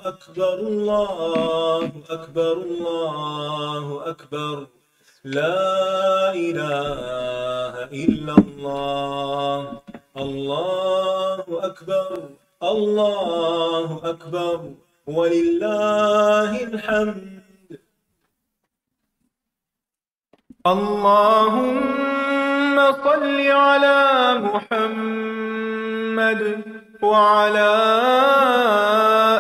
أكبر الله أكبر الله أكبر لا إله إلا الله الله أكبر الله أكبر ولله الحمد. اللهم صل على محمد وعلى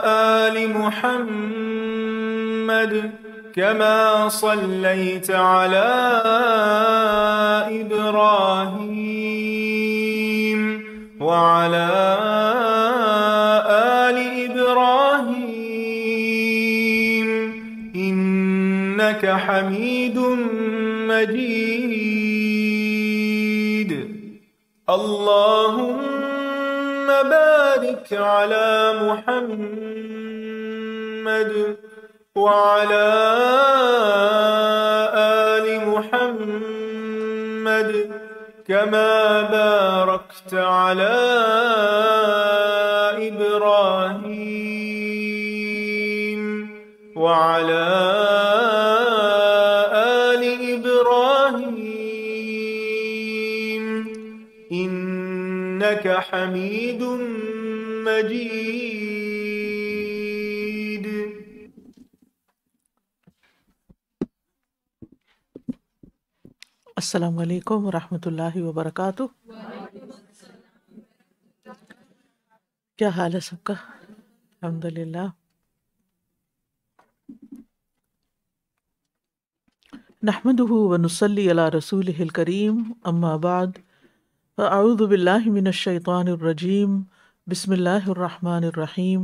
آل محمد كما صليت على إبراهيم وعلى آل إبراهيم إنك حميد مجيد. اللهم بارك على محمد وعلى آل محمد كما باركت على إبراهيم وعلى آل إبراهيم إنك حميد مجيد. السلام علیکم ورحمۃ اللہ وبرکاتہ. کیا حال ہے سب کا؟ الحمد للہ. نحمده ونصلی علی رسولہ الکریم، اما بعد فاعوذ باللہ من الشیطان الرجیم. بسم اللہ الرحمن الرحیم.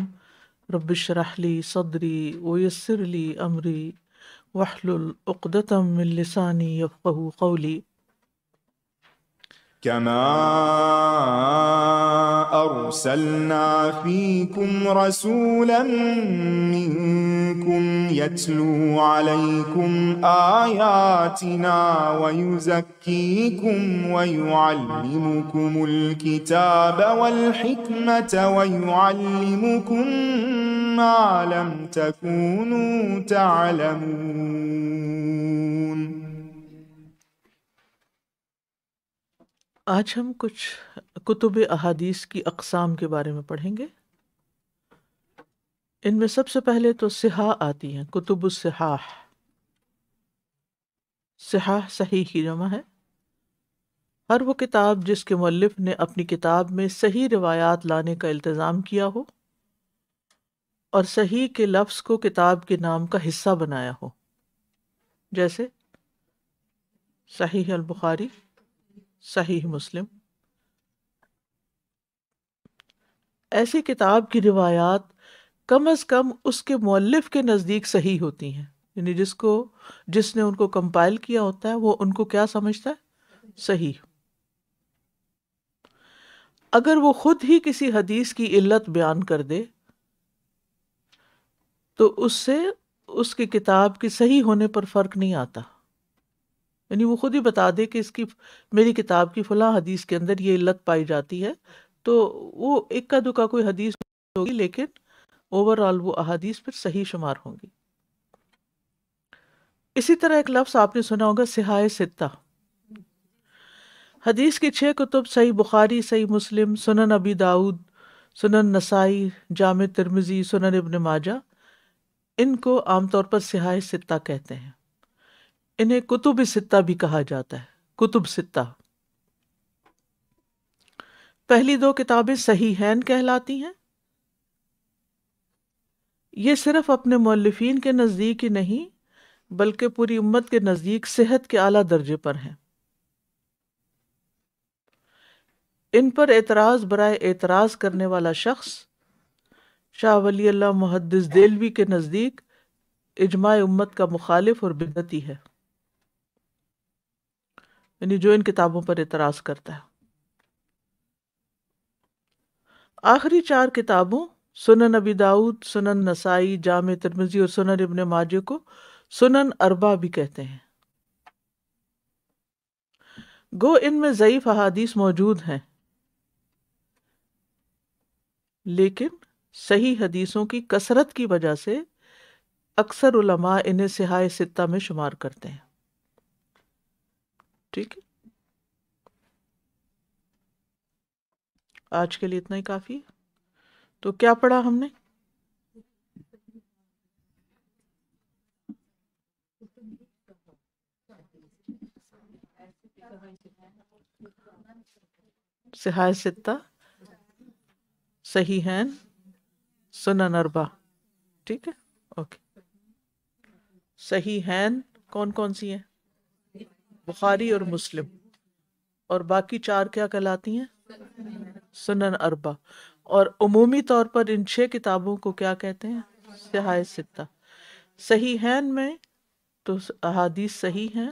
رب اشرح لی صدری ویسر لی امری واحلل عقدۃ من لسانی یفقہوا قولی. كما أرسلنا فيكم رسولا منكم يتلو عليكم آياتنا ويزكيكم ويعلمكم الكتاب والحكمة ويعلمكم ما لم تكونوا تعلمون. آج ہم کچھ کتب احادیث کی اقسام کے بارے میں پڑھیں گے. ان میں سب سے پہلے تو صحاح آتی ہیں، کتب الصحاح. صحاح صحیح کی جمع ہے. ہر وہ کتاب جس کے مؤلف نے اپنی کتاب میں صحیح روایات لانے کا التزام کیا ہو اور صحیح کے لفظ کو کتاب کے نام کا حصہ بنایا ہو، جیسے صحیح البخاری، صحیح مسلم. ایسی کتاب کی روایات کم از کم اس کے مؤلف کے نزدیک صحیح ہوتی ہیں، یعنی جس نے ان کو کمپائل کیا ہوتا ہے وہ ان کو کیا سمجھتا ہے؟ صحیح. اگر وہ خود ہی کسی حدیث کی علت بیان کر دے تو اس سے اس کی کتاب کے صحیح ہونے پر فرق نہیں آتا. یعنی وہ خود ہی بتا دے کہ میری کتاب کی فلاں حدیث کے اندر یہ علت پائی جاتی ہے، تو وہ اکا دکا کوئی حدیث ہوگی لیکن اوورآل وہ احادیث پھر صحیح شمار ہوں گی. اسی طرح ایک لفظ آپ نے سنا ہوگا صحاح ستہ. حدیث کی 6 کتب صحیح بخاری، صحیح مسلم، سنن ابی داؤد، سنن نسائی، جامع ترمذی، سنن ابن ماجہ، ان کو عام طور پر صحاح ستہ کہتے ہیں. انہیں کتب ستہ بھی کہا جاتا ہے، کتب ستہ. پہلی 2 کتابیں صحیحین کہلاتی ہیں. یہ صرف اپنے مؤلفین کے نزدیک ہی نہیں بلکہ پوری امت کے نزدیک صحت کے اعلیٰ درجے پر ہیں. ان پر اعتراض برائے اعتراض کرنے والا شخص شاہ ولی اللہ محدث دہلوی کے نزدیک اجماع امت کا مخالف اور بدعتی ہے، یعنی جو ان کتابوں پر اعتراض کرتا ہے. آخری 4 کتابوں سنن ابی داؤد، سنن نسائی، جامع ترمذی اور سنن ابن ماجہ کو سنن اربع بھی کہتے ہیں. گو ان میں ضعیف احادیث موجود ہیں لیکن صحیح حدیثوں کی کثرت کی وجہ سے اکثر علماء انہیں صحاح ستہ میں شمار کرتے ہیں. ٹھیک ہے، آج کے لیے اتنا ہی کافی ہے. تو کیا پڑھا ہم نے؟ صحاح ستہ، صحیحین، سنن اربع. ٹھیک ہے، اوکے. صحیحین کون کون سی ہیں؟ بخاری اور مسلم. اور باقی 4 کیا کہلاتی ہیں؟ سنن اربع. اور عمومی طور پر ان 6 کتابوں کو کیا کہتے ہیں؟ صحاح ستہ. صحیحین میں تو احادیث صحیح ہیں،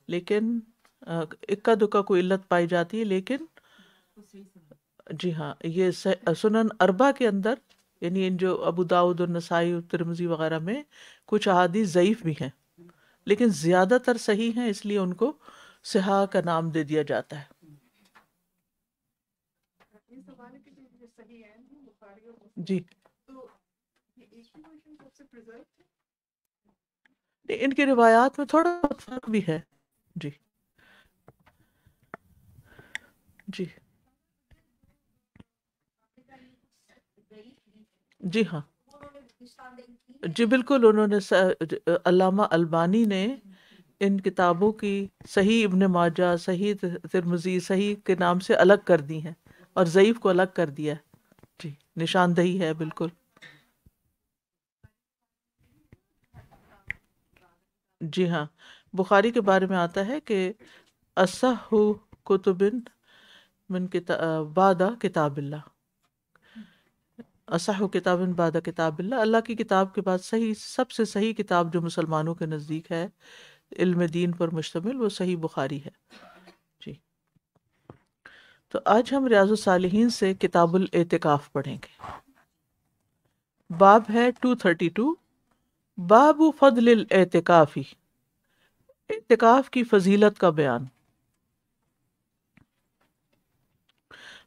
لیکن اکا دکا کوئی علت پائی جاتی ہے، لیکن جی ہاں، یہ سنن اربع کے اندر، یعنی ان جو ابو داؤد اور نسائی اور ترمذی وغیرہ میں کچھ احادیث ضعیف بھی ہیں، لیکن زیادہ تر صحیح ہیں، اس لیے ان کو صحاح کا نام دے دیا جاتا ہے. جی، ان کی روایات میں تھوڑا بہت فرق بھی ہے. جی جی جی ہاں جی بالکل. انہوں نے علامہ البانی نے ان کتابوں کی صحیح ابن ماجہ، صحیح ترمذی، صحیح کے نام سے الگ کر دی ہیں اور ضعیف کو الگ کر دیا ہے. جی، نشاندہی ہے بالکل. جی ہاں، بخاری کے بارے میں آتا ہے کہ اصح کتب من بعد کتاب اللہ، اصح کتاب بعد کتاب اللہ، اللہ کی کتاب کے بعد صحیح، سب سے صحیح کتاب جو مسلمانوں کے نزدیک ہے علم دین پر مشتمل، وہ صحیح بخاری ہے. جی، تو آج ہم ریاض الصالحین سے کتاب الاعتکاف پڑھیں گے. باب ہے 232، باب فضل الاعتکافی، اعتکاف کی فضیلت کا بیان.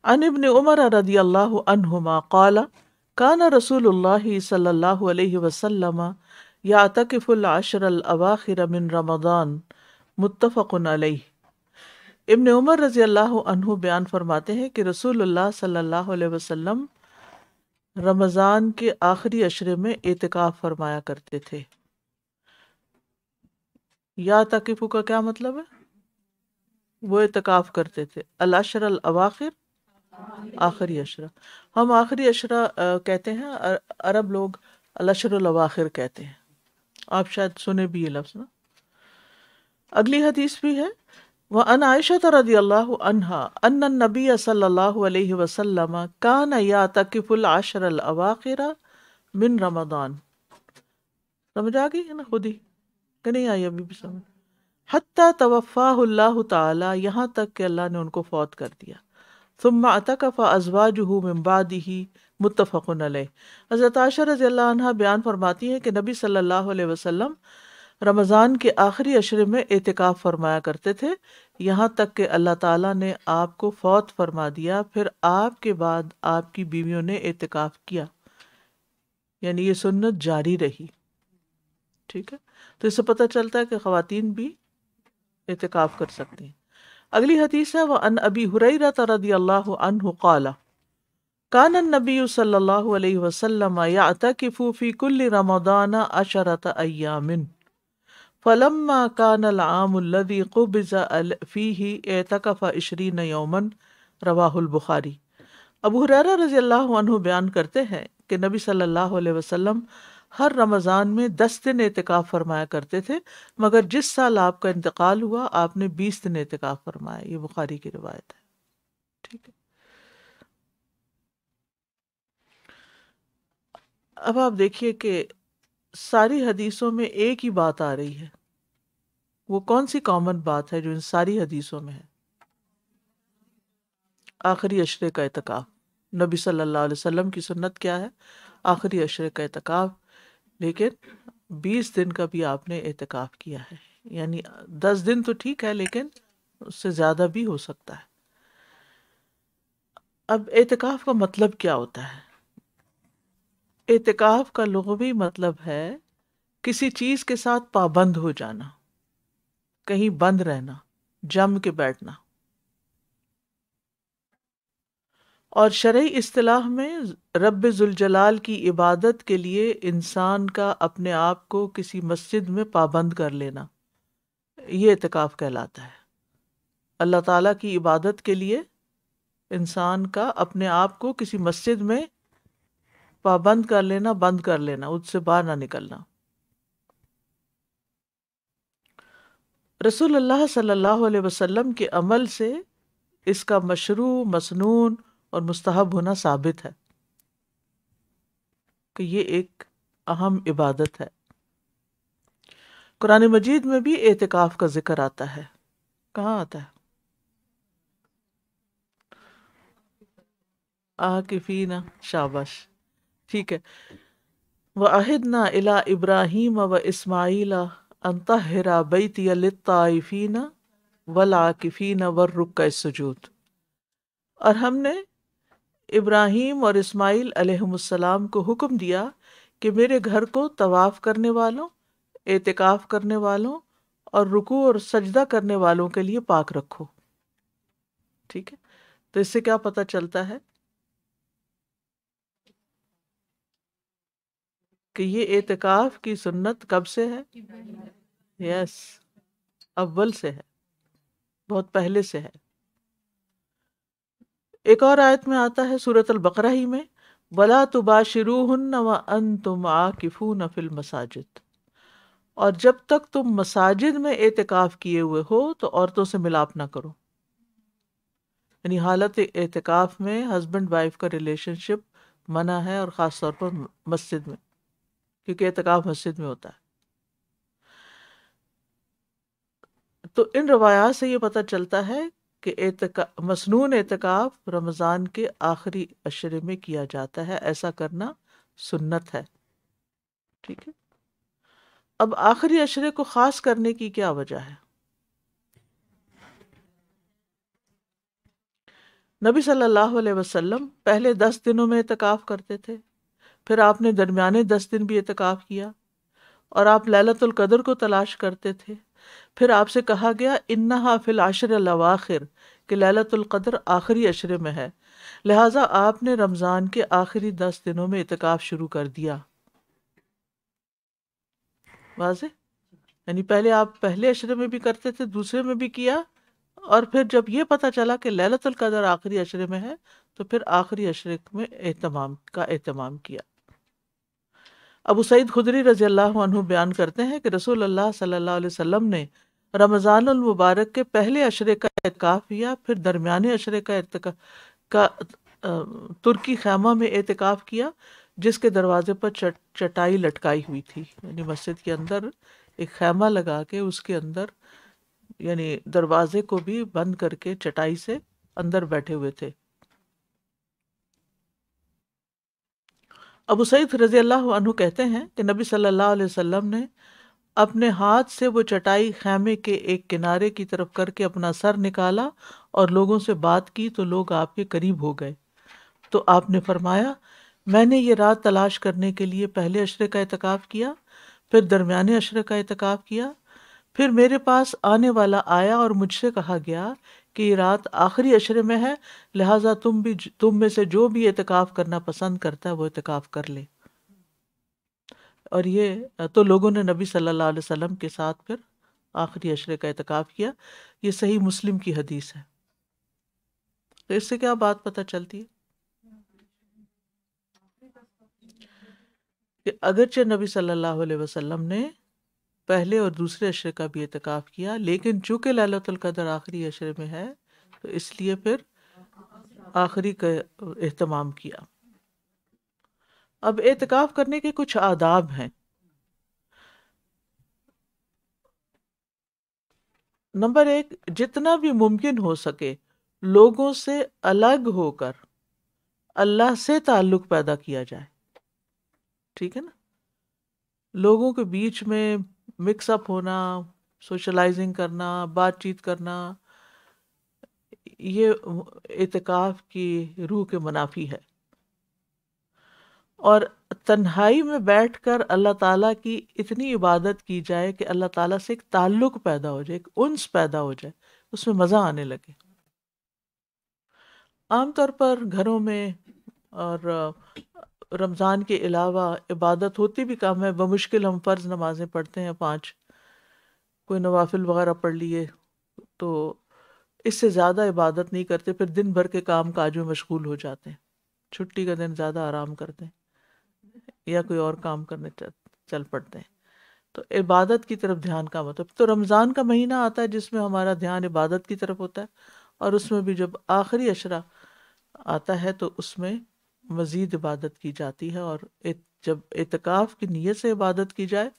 عن ابن عمر رضی اللہ عنہما قال کان رسول اللہ صلی اللہ علیہ وسلم یعتکف العشر الاواخر من رمضان، متفق علیہ. ابن عمر رضی اللہ عنہ بیان فرماتے ہیں کہ رسول اللہ صلی اللہ علیہ وسلم رمضان کے آخری عشرے میں اعتکاف فرمایا کرتے تھے. یعتکف کا کیا مطلب ہے؟ وہ اعتکاف کرتے تھے. العشر الاواخر، آخری عشرہ. ہم آخری عشرہ کہتے ہیں، عرب لوگ العشر الاواخر کہتے ہیں. آپ شاید سنے بھی یہ لفظ نا. اگلی حدیث بھی ہے، وعن عائشہ رضی اللہ عنہا ان النبی صلی اللہ علیہ وسلم کان یعتکف العشر الاواخر من رمضان. سمجھ آ گئی ہے نا خود ہی کہ نہیں آئی ابھی بھی سمجھ؟ حتی توفاہ اللہ تعالی، یہاں تک کہ اللہ نے ان کو فوت کر دیا. ثم اعتکف ازواجہ من بعدہ، متفق علیہ. حضرت عائشہ رضی اللہ عنہا بیان فرماتی ہے کہ نبی صلی اللہ علیہ وسلم رمضان کے آخری عشرے میں اعتکاف فرمایا کرتے تھے، یہاں تک کہ اللہ تعالیٰ نے آپ کو فوت فرما دیا، پھر آپ کے بعد آپ کی بیویوں نے اعتکاف کیا، یعنی یہ سنت جاری رہی. ٹھیک ہے، تو اس سے پتہ چلتا ہے کہ خواتین بھی اعتکاف کر سکتی ہیں. اگلی حدیث ہے، وعن ابی ہریرہ رضی اللہ عنہ قال کان النبی صلی اللہ علیہ وسلم یعتکف فی کل رمضان 10 ایام فلما كان العام الذي قبض فيه اعتكف 20 يوما، رواہ البخاری. ابو ہریرہ رضی اللہ عنہ بیان کرتے ہیں کہ نبی صلی اللہ علیہ وسلم ہر رمضان میں 10 دن اعتکاف فرمایا کرتے تھے، مگر جس سال آپ کا انتقال ہوا آپ نے 20 دن اعتکاف فرمایا. یہ بخاری کی روایت ہے. ٹھیک ہے، اب آپ دیکھیے کہ ساری حدیثوں میں ایک ہی بات آ رہی ہے. وہ کون سی کامن بات ہے جو ان ساری حدیثوں میں ہے؟ آخری عشرے کا اعتکاف. نبی صلی اللہ علیہ وسلم کی سنت کیا ہے؟ آخری عشرے کا اعتکاف، لیکن 20 دن کا بھی آپ نے اعتکاف کیا ہے. یعنی 10 دن تو ٹھیک ہے، لیکن اس سے زیادہ بھی ہو سکتا ہے. اب اعتکاف کا مطلب کیا ہوتا ہے؟ اعتکاف کا لغوی مطلب ہے کسی چیز کے ساتھ پابند ہو جانا، کہیں بند رہنا، جم کے بیٹھنا. اور شرعی اصطلاح میں رب ذوالجلال کی عبادت کے لیے انسان کا اپنے آپ کو کسی مسجد میں پابند کر لینا، یہ اعتکاف کہلاتا ہے. اللہ تعالیٰ کی عبادت کے لیے انسان کا اپنے آپ کو کسی مسجد میں پابند کر لینا، بند کر لینا، اس سے باہر نہ نکلنا. رسول اللہ صلی اللہ علیہ وسلم کے عمل سے اس کا مشروع، مسنون اور مستحب ہونا ثابت ہے کہ یہ ایک اہم عبادت ہے. قرآن مجید میں بھی اعتکاف کا ذکر آتا ہے. کہاں آتا ہے؟ عاکفین، شاباش، ٹھیک ہے. وَعَهِدْنَا إِلَىٰ إِبْرَاهِيمَ وَإِسْمَاعِيلَ أَن طَهِّرَ بَيْتِيَ لِلطَّائِفِينَ وَالْعَاکِفِينَ وَالرُّکَّعِ السُّجُودِ. اور ہم نے ابراہیم اور اسماعیل علیہم السلام کو حکم دیا کہ میرے گھر کو طواف کرنے والوں، اعتکاف کرنے والوں اور رکوع اور سجدہ کرنے والوں کے لیے پاک رکھو. ٹھیک ہے، تو اس سے کیا پتہ چلتا ہے کہ یہ اعتکاف کی سنت کب سے ہے؟ یس، اول سے ہے، بہت پہلے سے ہے. ایک اور آیت میں آتا ہے سورۃ البقرہ ہی میں، وَلَا تُبَاشِرُوهُنَّ وَأَنْتُمْ عَاکِفُونَ فِی الْمَسَاجِدِ. اور جب تک تم مساجد میں اعتکاف کیے ہوئے ہو تو عورتوں سے ملاپ نہ کرو. یعنی حالت اعتکاف میں ہسبینڈ وائف کا ریلیشن شپ منع ہے، اور خاص طور پر مسجد میں، کیونکہ اعتکاف مسجد میں ہوتا ہے. تو ان روایات سے یہ پتہ چلتا ہے کہ مسنون اعتکاف رمضان کے آخری عشرے میں کیا جاتا ہے، ایسا کرنا سنت ہے. ٹھیک ہے، اب آخری عشرے کو خاص کرنے کی کیا وجہ ہے؟ نبی صلی اللہ علیہ وسلم پہلے 10 دنوں میں اعتکاف کرتے تھے، پھر آپ نے درمیانے 10 دن بھی اعتکاف کیا، اور آپ لیلۃ القدر کو تلاش کرتے تھے. پھر آپ سے کہا گیا انہا فی العشر الاواخر، کہ لیلۃ القدر آخری عشرے میں ہے، لہٰذا آپ نے رمضان کے آخری 10 دنوں میں اعتکاف شروع کر دیا. واضح؟ یعنی پہلے آپ پہلے عشرے میں بھی کرتے تھے، دوسرے میں بھی کیا، اور پھر جب یہ پتہ چلا کہ لیلۃ القدر آخری عشرے میں ہے تو پھر آخری عشرے میں اہتمام کیا. ابو سعید خدری رضی اللہ عنہ بیان کرتے ہیں کہ رسول اللہ صلی اللہ علیہ وسلم نے رمضان المبارک کے پہلے عشرے کا اعتکاف کیا، پھر درمیانے عشرے کا ترکی خیمہ میں اعتکاف کیا، جس کے دروازے پر چٹائی لٹکائی ہوئی تھی. یعنی مسجد کے اندر ایک خیمہ لگا کے اس کے اندر، یعنی دروازے کو بھی بند کر کے چٹائی سے اندر بیٹھے ہوئے تھے. ابو سعید رضی اللہ عنہ کہتے ہیں کہ نبی صلی اللہ علیہ وسلم نے اپنے ہاتھ سے وہ چٹائی خیمے کے ایک کنارے کی طرف کر کے اپنا سر نکالا اور لوگوں سے بات کی تو لوگ آپ کے قریب ہو گئے. تو آپ نے فرمایا میں نے یہ رات تلاش کرنے کے لیے پہلے عشرے کا اعتکاف کیا، پھر درمیانے عشرے کا اعتکاف کیا، پھر میرے پاس آنے والا آیا اور مجھ سے کہا گیا کہ یہ رات آخری عشرے میں ہے، لہٰذا تم میں سے جو بھی اعتکاف کرنا پسند کرتا ہے وہ اعتکاف کر لے. اور یہ تو لوگوں نے نبی صلی اللہ علیہ وسلم کے ساتھ پھر آخری عشرے کا اعتکاف کیا. یہ صحیح مسلم کی حدیث ہے. تو اس سے کیا بات پتہ چلتی ہے کہ اگرچہ نبی صلی اللہ علیہ وسلم نے پہلے اور دوسرے عشرے کا بھی اعتکاف کیا، لیکن چونکہ لیلۃ القدر آخری عشرے میں ہے تو اس لیے پھر آخری کا اہتمام کیا. اب اعتکاف کرنے کے کچھ آداب ہیں. نمبر 1، جتنا بھی ممکن ہو سکے لوگوں سے الگ ہو کر اللہ سے تعلق پیدا کیا جائے. ٹھیک ہے نا، لوگوں کے بیچ میں مکس اپ ہونا، سوشلائزنگ کرنا، بات چیت کرنا، یہ اعتکاف کی روح کے منافی ہے. اور تنہائی میں بیٹھ کر اللہ تعالیٰ کی اتنی عبادت کی جائے کہ اللہ تعالیٰ سے ایک تعلق پیدا ہو جائے، ایک انس پیدا ہو جائے، اس میں مزہ آنے لگے۔ عام طور پر گھروں میں اور رمضان کے علاوہ عبادت ہوتی بھی کم ہے، بمشکل ہم فرض نمازیں پڑھتے ہیں 5، کوئی نوافل وغیرہ پڑھ لیے، تو اس سے زیادہ عبادت نہیں کرتے، پھر دن بھر کے کام کاج میں مشغول ہو جاتے ہیں، چھٹی کا دن زیادہ آرام کرتے ہیں یا کوئی اور کام کرنے چل پڑتے ہیں، تو عبادت کی طرف دھیان کا مطلب تو رمضان کا مہینہ آتا ہے جس میں ہمارا دھیان عبادت کی طرف ہوتا ہے، اور اس میں بھی جب آخری عشرہ آتا ہے تو اس میں مزید عبادت کی جاتی ہے، اور جب اعتکاف کی نیت سے عبادت کی جائے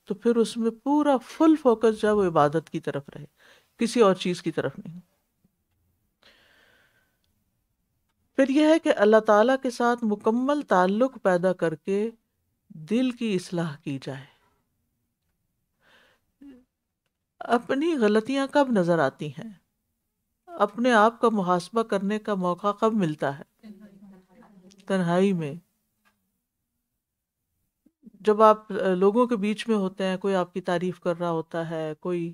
تو پھر اس میں پورا فل فوکس جو ہے وہ عبادت کی طرف رہے، کسی اور چیز کی طرف نہیں۔ پھر یہ ہے کہ اللہ تعالیٰ کے ساتھ مکمل تعلق پیدا کر کے دل کی اصلاح کی جائے۔ اپنی غلطیاں کب نظر آتی ہیں؟ اپنے آپ کا محاسبہ کرنے کا موقع کب ملتا ہے؟ تنہائی میں، جب آپ لوگوں کے بیچ میں ہوتے ہیں، کوئی آپ کی تعریف کر رہا ہوتا ہے، کوئی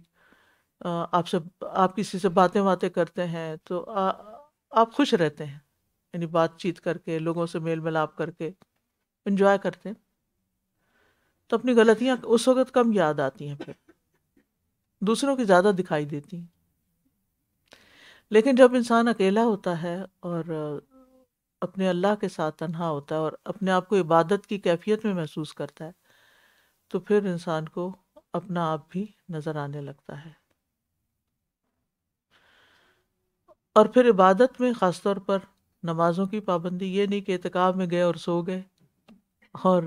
آپ کسی سے باتیں کرتے ہیں تو آپ خوش رہتے ہیں، یعنی بات چیت کر کے، لوگوں سے میل ملاپ کر کے انجوائے کرتے ہیں، تو اپنی غلطیاں اس وقت کم یاد آتی ہیں، پھر دوسروں کی زیادہ دکھائی دیتی ہیں۔ لیکن جب انسان اکیلا ہوتا ہے اور اپنے اللہ کے ساتھ تنہا ہوتا ہے اور اپنے آپ کو عبادت کی کیفیت میں محسوس کرتا ہے، تو پھر انسان کو اپنا آپ بھی نظر آنے لگتا ہے۔ اور پھر عبادت میں خاص طور پر نمازوں کی پابندی، یہ نہیں کہ اعتکاف میں گئے اور سو گئے، اور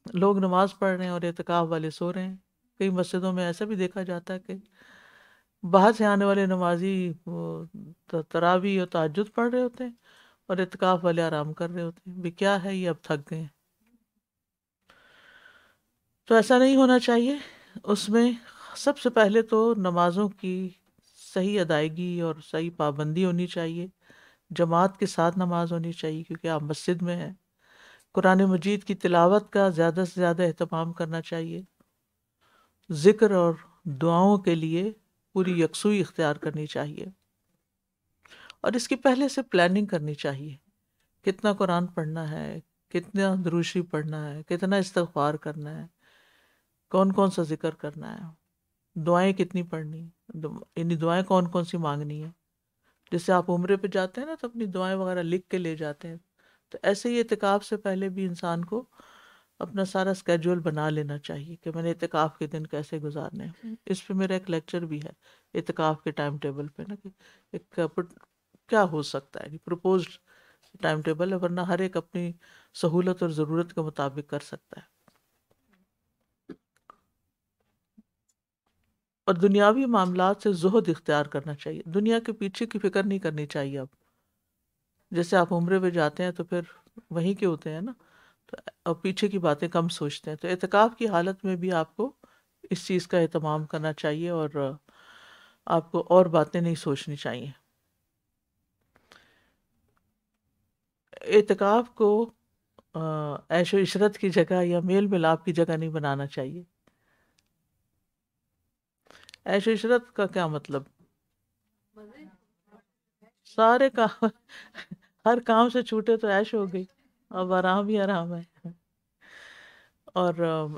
لوگ نماز پڑھ رہے ہیں اور اعتکاف والے سو رہے ہیں۔ کئی مسجدوں میں ایسا بھی دیکھا جاتا ہے کہ باہر سے آنے والے نمازی تراویح اور تہجد پڑھ رہے ہوتے ہیں اور اعتکاف والے آرام کر رہے ہوتے ہیں۔ بھی کیا ہے یہ، اب تھک گئے ہیں۔ تو ایسا نہیں ہونا چاہیے۔ اس میں سب سے پہلے تو نمازوں کی صحیح ادائیگی اور صحیح پابندی ہونی چاہیے، جماعت کے ساتھ نماز ہونی چاہیے کیونکہ آپ مسجد میں ہیں۔ قرآن مجید کی تلاوت کا زیادہ سے زیادہ اہتمام کرنا چاہیے، ذکر اور دعاؤں کے لیے پوری یکسوئی اختیار کرنی چاہیے، اور اس کی پہلے سے پلاننگ کرنی چاہیے، کتنا قرآن پڑھنا ہے، کتنا درود شریف پڑھنا ہے، کتنا استغفار کرنا ہے، کون کون سا ذکر کرنا ہے، دعائیں کتنی پڑھنی، یعنی دعائیں کون کون سی مانگنی ہے۔ جیسے آپ عمرے پہ جاتے ہیں نا تو اپنی دعائیں وغیرہ لکھ کے لے جاتے ہیں، تو ایسے ہی اعتکاف سے پہلے بھی انسان کو اپنا سارا اسکیجول بنا لینا چاہیے کہ میں نے اعتکاف کے دن کیسے گزارنے ہیں۔ اس پہ میرا ایک لیکچر بھی ہے اعتکاف کے ٹائم ٹیبل پہ نا، کہ ایک کیا ہو سکتا ہے، پروپوزڈ ٹائم ٹیبل ہے، ورنہ ہر ایک اپنی سہولت اور ضرورت کے مطابق کر سکتا ہے۔ اور دنیاوی معاملات سے زہد اختیار کرنا چاہیے، دنیا کے پیچھے کی فکر نہیں کرنی چاہیے۔ اب جیسے آپ عمرے پہ جاتے ہیں تو پھر وہیں کے ہوتے ہیں نا، تو اور پیچھے کی باتیں کم سوچتے ہیں، تو اعتکاف کی حالت میں بھی آپ کو اس چیز کا اہتمام کرنا چاہیے اور آپ کو اور باتیں نہیں سوچنی چاہیے۔ اعتکاف کو عیش و عشرت کی جگہ یا میل ملاپ کی جگہ نہیں بنانا چاہیے۔ عیش و عشرت کا کیا مطلب؟ سارے کام ہر کام سے چھوٹے تو عیش ہو گئی، اب آرام ہی آرام ہے۔ اور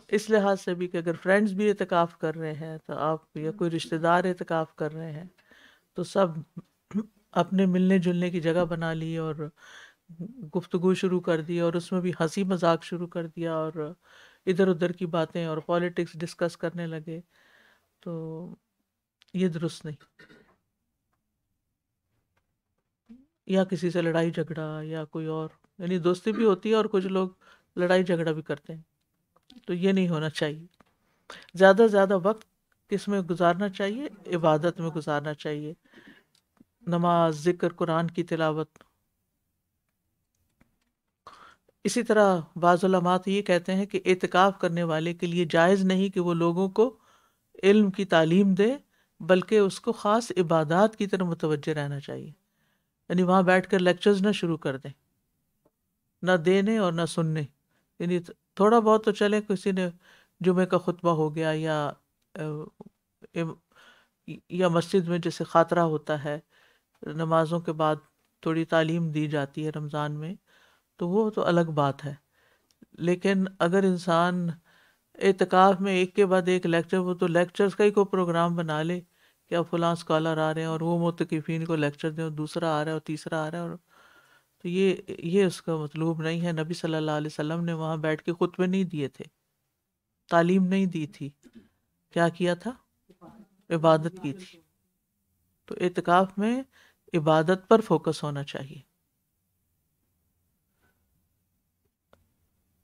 اس لحاظ سے بھی کہ اگر فرینڈز بھی اعتکاف کر رہے ہیں تو آپ، یا کوئی رشتہ دار اعتکاف کر رہے ہیں، تو سب اپنے ملنے جلنے کی جگہ بنا لی اور گفتگو شروع کر دی، اور اس میں بھی ہنسی مذاق شروع کر دیا اور ادھر ادھر کی باتیں اور پالیٹکس ڈسکس کرنے لگے، تو یہ درست نہیں۔ یا کسی سے لڑائی جھگڑا یا کوئی اور، یعنی دوستی بھی ہوتی ہے اور کچھ لوگ لڑائی جھگڑا بھی کرتے ہیں، تو یہ نہیں ہونا چاہیے۔ زیادہ سے زیادہ وقت کس میں گزارنا چاہیے؟ عبادت میں گزارنا چاہیے، نماز، ذکر، قرآن کی تلاوت۔ اسی طرح بعض علماء تو یہ کہتے ہیں کہ اعتکاف کرنے والے کے لیے جائز نہیں کہ وہ لوگوں کو علم کی تعلیم دے، بلکہ اس کو خاص عبادات کی طرف متوجہ رہنا چاہیے، یعنی وہاں بیٹھ کر لیکچرز نہ شروع کر دیں، نہ دینے اور نہ سننے، یعنی تھوڑا بہت تو چلے، کسی نے جمعے کا خطبہ ہو گیا یا مسجد میں جیسے خاطرہ ہوتا ہے، نمازوں کے بعد تھوڑی تعلیم دی جاتی ہے رمضان میں، تو وہ تو الگ بات ہے. لیکن اگر انسان اعتکاف میں ایک کے بعد ایک لیکچر، وہ تو لیکچرز کا ہی کوئی پروگرام بنا لے کہ اب فلاں اسکالر آ رہے ہیں اور وہ معتکفین کو لیکچر دیں، اور دوسرا آ رہا ہے اور تیسرا آ رہا ہے، اور تو یہ اس کا مطلوب نہیں ہے. نبی صلی اللہ علیہ وسلم نے وہاں بیٹھ کے خطبے نہیں دیے تھے، تعلیم نہیں دی تھی. کیا کیا تھا؟ عبادت کی تھی. تو اعتکاف میں عبادت پر فوکس ہونا چاہیے.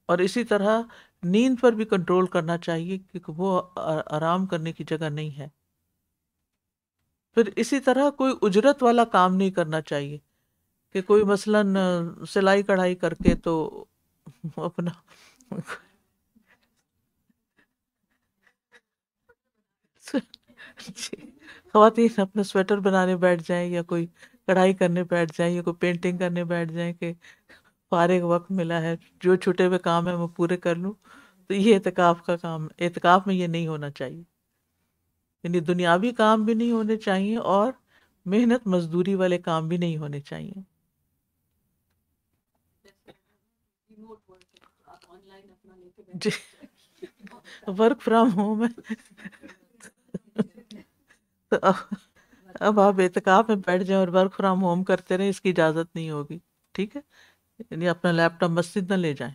اور اسی طرح نیند پر بھی کنٹرول کرنا چاہیے، کیونکہ وہ آرام کرنے کی جگہ نہیں ہے. پھر اسی طرح کوئی اجرت والا کام نہیں کرنا چاہیے، کہ کوئی مثلاً سلائی کڑھائی کر کے تو اپنا خواتین اپنا سویٹر بنانے بیٹھ جائیں، یا کوئی کڑھائی کرنے بیٹھ جائیں، یا کوئی پینٹنگ کرنے بیٹھ جائیں کہ فارغ وقت ملا ہے، جو چھٹے ہوئے کام ہے وہ پورے کر لوں. تو یہ اعتکاف کا کام، اعتکاف میں یہ نہیں ہونا چاہیے. یعنی دنیاوی کام بھی نہیں ہونے چاہیے اور محنت مزدوری والے کام بھی نہیں ہونے چاہیے. جی ورک فرام ہوم ہے. تو اب آپ اعتکاف میں بیٹھ جائیں اور ورک فرام ہوم کرتے رہیں، اس کی اجازت نہیں ہوگی. ٹھیک ہے، یعنی اپنا لیپ ٹاپ مسجد نہ لے جائیں.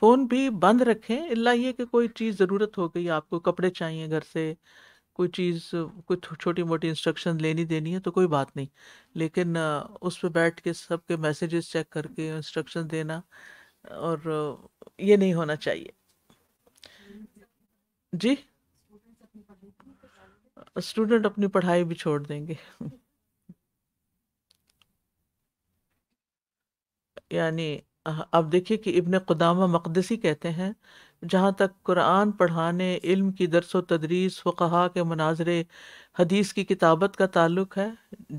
فون بھی بند رکھیں، الا یہ کہ کوئی چیز ضرورت ہو گئی، آپ کو کپڑے چاہیے گھر سے، کوئی چیز، کوئی چھوٹی موٹی انسٹرکشن لینی دینی ہے تو کوئی بات نہیں. لیکن اس پہ بیٹھ کے سب کے میسیجز چیک کر کے انسٹرکشن دینا، اور یہ نہیں ہونا چاہیے. جی اسٹوڈنٹ اپنی پڑھائی بھی چھوڑ دیں گے. یعنی اب دیکھیے کہ ابن قدامہ مقدسی کہتے ہیں، جہاں تک قرآن پڑھانے، علم کی درس و تدریس، فقہا کے مناظرے، حدیث کی کتابت کا تعلق ہے،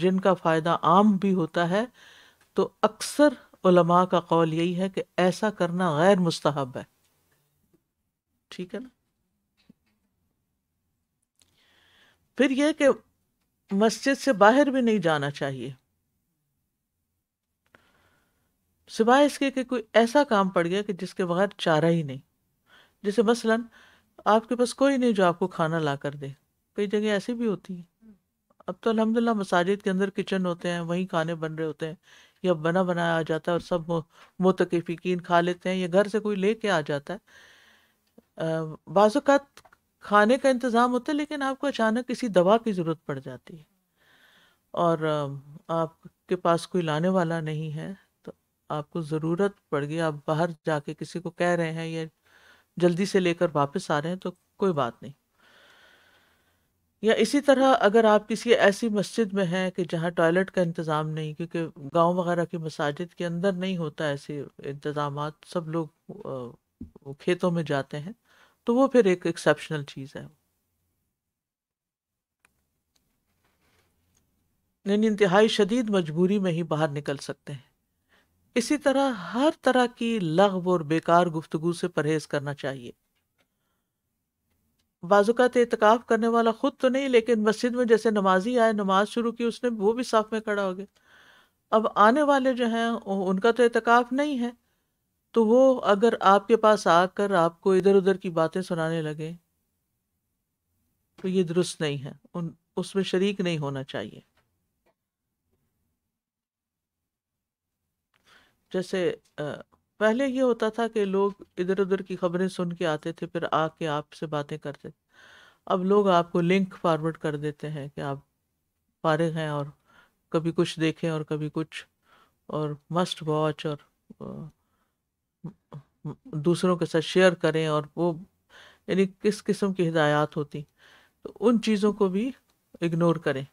جن کا فائدہ عام بھی ہوتا ہے، تو اکثر علماء کا قول یہی ہے کہ ایسا کرنا غیر مستحب ہے. ٹھیک ہے نا. پھر یہ کہ مسجد سے باہر بھی نہیں جانا چاہیے، سوائے اس کے کہ کوئی ایسا کام پڑ گیا کہ جس کے بغیر چارہ ہی نہیں. جیسے مثلاً آپ کے پاس کوئی نہیں جو آپ کو کھانا لا کر دے. کئی جگہ ایسی بھی ہوتی ہیں. اب تو الحمدللہ مساجد کے اندر کچن ہوتے ہیں، وہیں کھانے بن رہے ہوتے ہیں، یا بنا بنایا آ جاتا ہے اور سب معتکفین کھا لیتے ہیں، یا گھر سے کوئی لے کے آ جاتا ہے. بعض اوقات کھانے کا انتظام ہوتا ہے، لیکن آپ کو اچانک کسی دوا کی ضرورت پڑ جاتی ہے اور آپ کے پاس کوئی لانے والا نہیں ہے، تو آپ کو ضرورت پڑ گئی، آپ باہر جا کے کسی کو کہہ رہے ہیں یا جلدی سے لے کر واپس آ رہے ہیں، تو کوئی بات نہیں. یا اسی طرح اگر آپ کسی ایسی مسجد میں ہیں کہ جہاں ٹوائلٹ کا انتظام نہیں، کیونکہ گاؤں وغیرہ کی مساجد کے اندر نہیں ہوتا ایسے انتظامات، سب لوگ کھیتوں میں جاتے ہیں، تو وہ پھر ایک ایکسیپشنل چیز ہے. یعنی انتہائی شدید مجبوری میں ہی باہر نکل سکتے ہیں. اسی طرح ہر طرح کی لغو اور بیکار گفتگو سے پرہیز کرنا چاہیے. بعض اوقات اعتکاف کرنے والا خود تو نہیں، لیکن مسجد میں جیسے نمازی آئے، نماز شروع کی، اس نے وہ بھی صف میں کھڑا ہو گیا. اب آنے والے جو ہیں ان کا تو اعتکاف نہیں ہے، تو وہ اگر آپ کے پاس آ کر آپ کو ادھر ادھر کی باتیں سنانے لگے تو یہ درست نہیں ہے، اس میں شریک نہیں ہونا چاہیے. جیسے پہلے یہ ہوتا تھا کہ لوگ ادھر ادھر کی خبریں سن کے آتے تھے، پھر آ کے آپ سے باتیں کرتے تھے. اب لوگ آپ کو لنک فارورڈ کر دیتے ہیں کہ آپ فارغ ہیں، اور کبھی کچھ دیکھیں اور کبھی کچھ، اور مسٹ واچ، اور دوسروں کے ساتھ شیئر کریں، اور وہ یعنی کس قسم کی ہدایات ہوتی، تو ان چیزوں کو بھی اگنور کریں.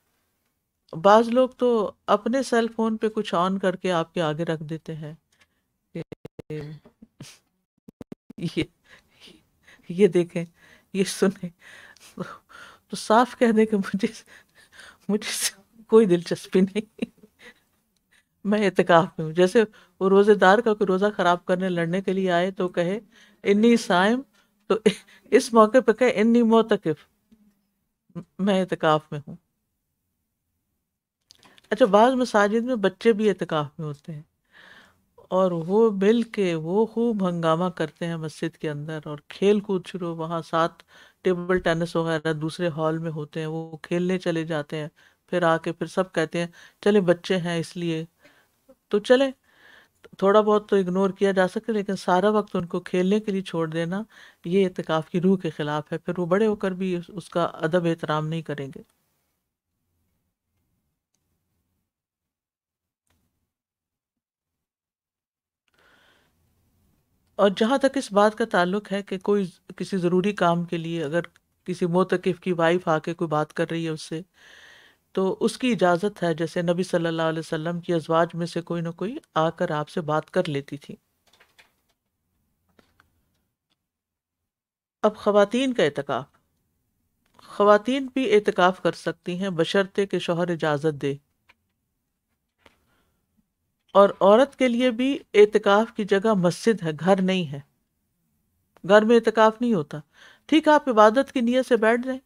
بعض لوگ تو اپنے سیل فون پہ کچھ آن کر کے آپ کے آگے رکھ دیتے ہیں کہ یہ دیکھیں، یہ سنیں. تو صاف کہہ دیں کہ مجھے کوئی دلچسپی نہیں. میں اعتکاف میں ہوں. جیسے وہ روزے دار کا کوئی روزہ خراب کرنے لڑنے کے لیے آئے تو کہے انی صائم، تو اس موقع پہ کہے انی معتکف، میں اعتکاف میں ہوں. اچھا، بعض مساجد میں بچے بھی اعتکاف میں ہوتے ہیں اور وہ مل کے وہ خوب ہنگامہ کرتے ہیں مسجد کے اندر، اور کھیل کود شروع، وہاں ساتھ ٹیبل ٹینس وغیرہ دوسرے ہال میں ہوتے ہیں، وہ کھیلنے چلے جاتے ہیں. پھر آ کے پھر سب کہتے ہیں چلے بچے ہیں اس لیے تو چلے، تھوڑا بہت تو اگنور کیا جا سکتا ہے، لیکن سارا وقت ان کو کھیلنے کے لیے چھوڑ دینا یہ اعتکاف کی روح کے خلاف ہے. پھر وہ بڑے ہو کر بھی اس کا ادب احترام نہیں کریں گے. اور جہاں تک اس بات کا تعلق ہے کہ کوئی کسی ضروری کام کے لیے اگر کسی معتکف کی وائف آ کے کوئی بات کر رہی ہے اس سے، تو اس کی اجازت ہے. جیسے نبی صلی اللہ علیہ وسلم کی ازواج میں سے کوئی نہ کوئی آ کر آپ سے بات کر لیتی تھی. اب خواتین کا اعتکاف، خواتین بھی اعتکاف کر سکتی ہیں بشرطے کہ شوہر اجازت دے. اور عورت کے لیے بھی اعتکاف کی جگہ مسجد ہے، گھر نہیں ہے. گھر میں اعتکاف نہیں ہوتا. ٹھیک ہے، آپ عبادت کی نیت سے بیٹھ جائیں.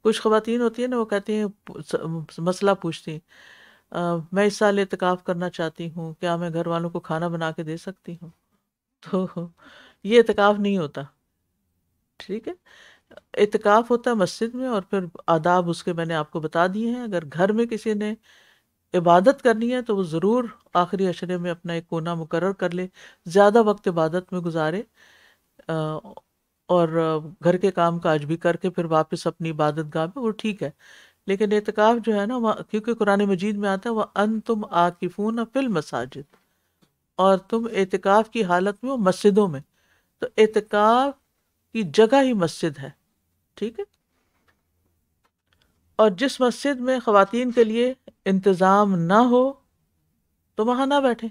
کچھ خواتین ہوتی ہیں نا، وہ کہتی ہیں مسئلہ پوچھتی ہیں میں اس سال اعتکاف کرنا چاہتی ہوں، کیا میں گھر والوں کو کھانا بنا کے دے سکتی ہوں؟ تو یہ اعتکاف نہیں ہوتا. ٹھیک ہے، اعتکاف ہوتا ہے مسجد میں، اور پھر آداب اس کے میں نے آپ کو بتا دیے ہیں. اگر گھر میں کسی نے عبادت کرنی ہے تو وہ ضرور آخری عشرے میں اپنا ایک کونا مقرر کر لے، زیادہ وقت عبادت میں گزارے، اور گھر کے کام کاج بھی کر کے پھر واپس اپنی عبادت گاہ میں، وہ ٹھیک ہے. لیکن اعتکاف جو ہے نا، کیونکہ قرآن مجید میں آتا ہے وَأَنْتُمْ عَاكِفُونَ فِي الْمَسَاجِدِ، اور تم اعتکاف کی حالت میں ہو مسجدوں میں، تو اعتکاف کی جگہ ہی مسجد ہے. ٹھیک ہے. اور جس مسجد میں خواتین کے لیے انتظام نہ ہو تو وہاں نہ بیٹھیں،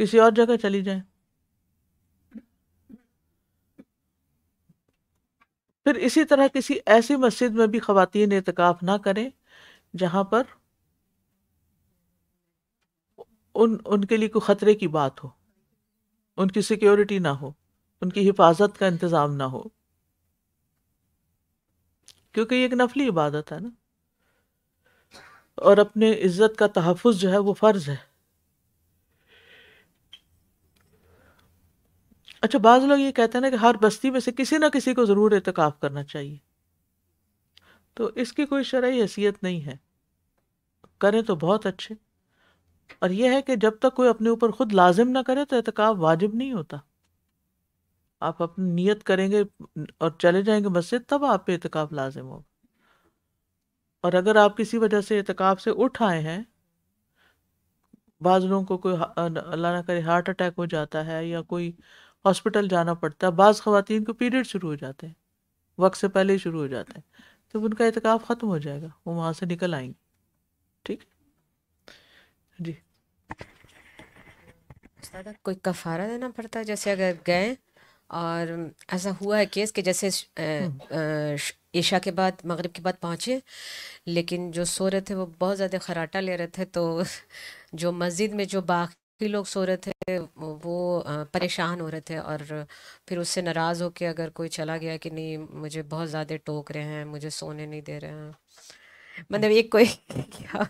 کسی اور جگہ چلی جائیں. پھر اسی طرح کسی ایسی مسجد میں بھی خواتین اعتکاف نہ کریں جہاں پر ان کے لیے کوئی خطرے کی بات ہو، ان کی سیکیورٹی نہ ہو، ان کی حفاظت کا انتظام نہ ہو، کیونکہ یہ ایک نفلی عبادت ہے نا، اور اپنے عزت کا تحفظ جو ہے وہ فرض ہے. اچھا، بعض لوگ یہ کہتے ہیں نا کہ ہر بستی میں سے کسی نہ کسی کو ضرور اعتکاف کرنا چاہیے، تو اس کی کوئی شرعی حیثیت نہیں ہے. کریں تو بہت اچھے. اور یہ ہے کہ جب تک کوئی اپنے اوپر خود لازم نہ کرے تو اعتکاف واجب نہیں ہوتا. آپ اپنی نیت کریں گے اور چلے جائیں گے مسجد، تب آپ پہ اعتکاف لازم ہوگا. اور اگر آپ کسی وجہ سے اعتکاف سے اٹھ آئے ہیں، بعض لوگوں کو کوئی اللہ نہ کرے ہارٹ اٹیک ہو جاتا ہے یا کوئی ہاسپٹل جانا پڑتا ہے، بعض خواتین کو پیریڈ شروع ہو جاتے ہیں، وقت سے پہلے ہی شروع ہو جاتے ہیں، تو ان کا اعتکاف ختم ہو جائے گا، وہ وہاں سے نکل آئیں گے. ٹھیک جی. استاد کوئی کفارہ دینا پڑتا ہے جیسے اگر گئے اور ایسا ہوا ہے کیس کہ جیسے عشاء کے بعد مغرب کے بعد پہنچے، لیکن جو سو رہے تھے وہ بہت زیادہ خراٹا لے رہے تھے، تو جو مسجد میں جو باقی لوگ سو رہے تھے وہ پریشان ہو رہے تھے، اور پھر اس سے ناراض ہو کے اگر کوئی چلا گیا کہ نہیں مجھے بہت زیادہ ٹوک رہے ہیں، مجھے سونے نہیں دے رہے ہیں، مطلب ایک کوئی کیا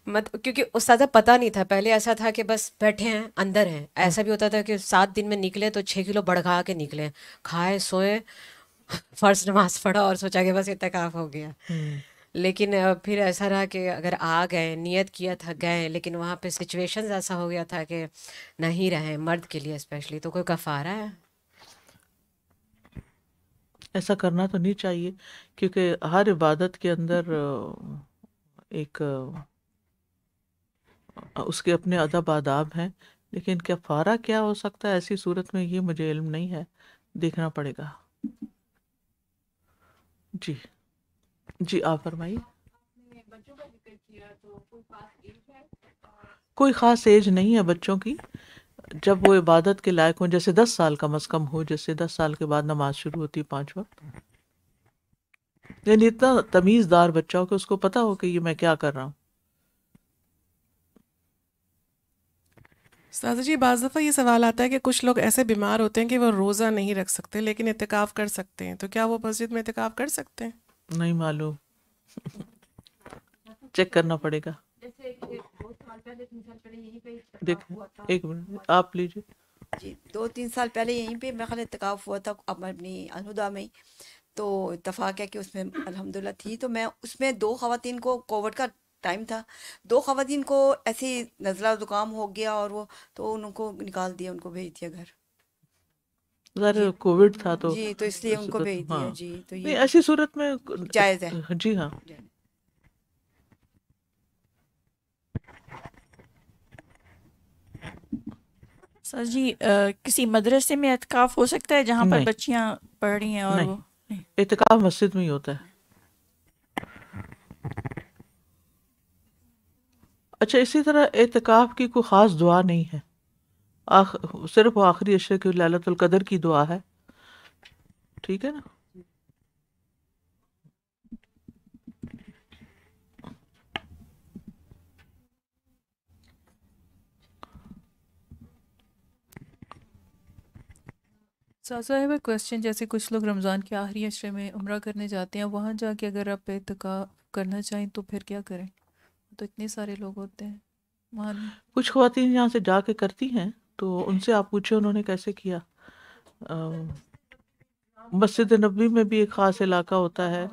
کیونکہ استاد پتہ نہیں تھا، پہلے ایسا تھا کہ بس بیٹھے ہیں اندر ہیں، ایسا بھی ہوتا تھا کہ 7 دن میں نکلے تو 6 کلو بڑھا کے نکلے، کھائے سوئے، فرض نماز پڑھا اور سوچا کہ بس اعتکاف ہو گیا. لیکن پھر ایسا رہا کہ اگر آ گئے، نیت کیا تھا گئے، لیکن وہاں پہ سچویشنز ایسا ہو گیا تھا کہ نہیں رہے، مرد کے لیے اسپیشلی، تو کوئی کفارہ ہے؟ ایسا کرنا تو نہیں چاہیے، کیونکہ ہر عبادت کے اندر ایک اس کے اپنے ادب آداب ہیں، لیکن کفارہ کیا ہو سکتا ہے ایسی صورت میں، یہ مجھے علم نہیں ہے، دیکھنا پڑے گا. جی جی، آپ فرمائیے. کوئی خاص ایج نہیں ہے بچوں کی، جب وہ عبادت کے لائق ہوں، جیسے 10 سال کم از کم ہو، جیسے 10 سال کے بعد نماز شروع ہوتی 5 وقت، یعنی اتنا تمیز دار بچہ ہو کہ اس کو پتا ہو کہ یہ میں کیا کر رہا ہوں. استاذہ جی بعض دفعہ یہ سوال آتا ہے کہ کچھ لوگ ایسے بیمار ہوتے ہیں کہ وہ روزہ نہیں رکھ سکتے لیکن اعتکاف کر سکتے ہیں، تو کیا وہ مسجد میں اعتکاف کر سکتے ہیں؟ نہیں معلوم، چیک کرنا پڑے گا. جیسے کہ 2 سال پہلے 3 سال پہلے یہیں پہ اتفاق دیکھیں ہوا تھا. ایک منٹ آپ لیجیے. جی 2-3 سال پہلے یہیں پہ میرا خیال اتکاف ہوا تھا اپنی الہدا میں ہی. تو اتفاق ہے کہ اس میں الحمدللہ تھی، تو میں اس میں 2 خواتین کو، کووڈ کا ٹائم تھا، 2 خواتین کو ایسی نزلہ زکام ہو گیا اور وہ تو ان کو نکال دیا، ان کو بھیج دیا گھر. ذرا کووڈ تھا تو جی تو اس لیے ان کو بھیج دیا. ہاں جی تو نہیں یہ ایسی صورت میں جائز ہے. جی ہاں. سر جی کسی مدرسے میں اعتکاف ہو سکتا ہے جہاں پر نہیں بچیاں پڑھ رہی ہیں اور نہیں، وہ نہیں؟ اعتکاف مسجد میں ہی ہوتا ہے. اچھا اسی طرح اعتکاف کی کوئی خاص دعا نہیں ہے، صرف وہ آخری عشرے کی لیلۃ القدر کی دعا ہے. ٹھیک ہے نا. صاحب کوشچن، جیسے کچھ لوگ رمضان کے آخری عشرے میں عمرہ کرنے جاتے ہیں، وہاں جا کے اگر آپ اعتکاف کرنا چاہیں تو پھر کیا کریں؟ تو اتنے سارے لوگ ہوتے ہیں وہاں. کچھ خواتین یہاں سے جا کے کرتی ہیں تو ان سے آپ پوچھیں انہوں نے کیسے کیا. مسجد نبوی میں بھی ایک خاص علاقہ ہوتا ہے،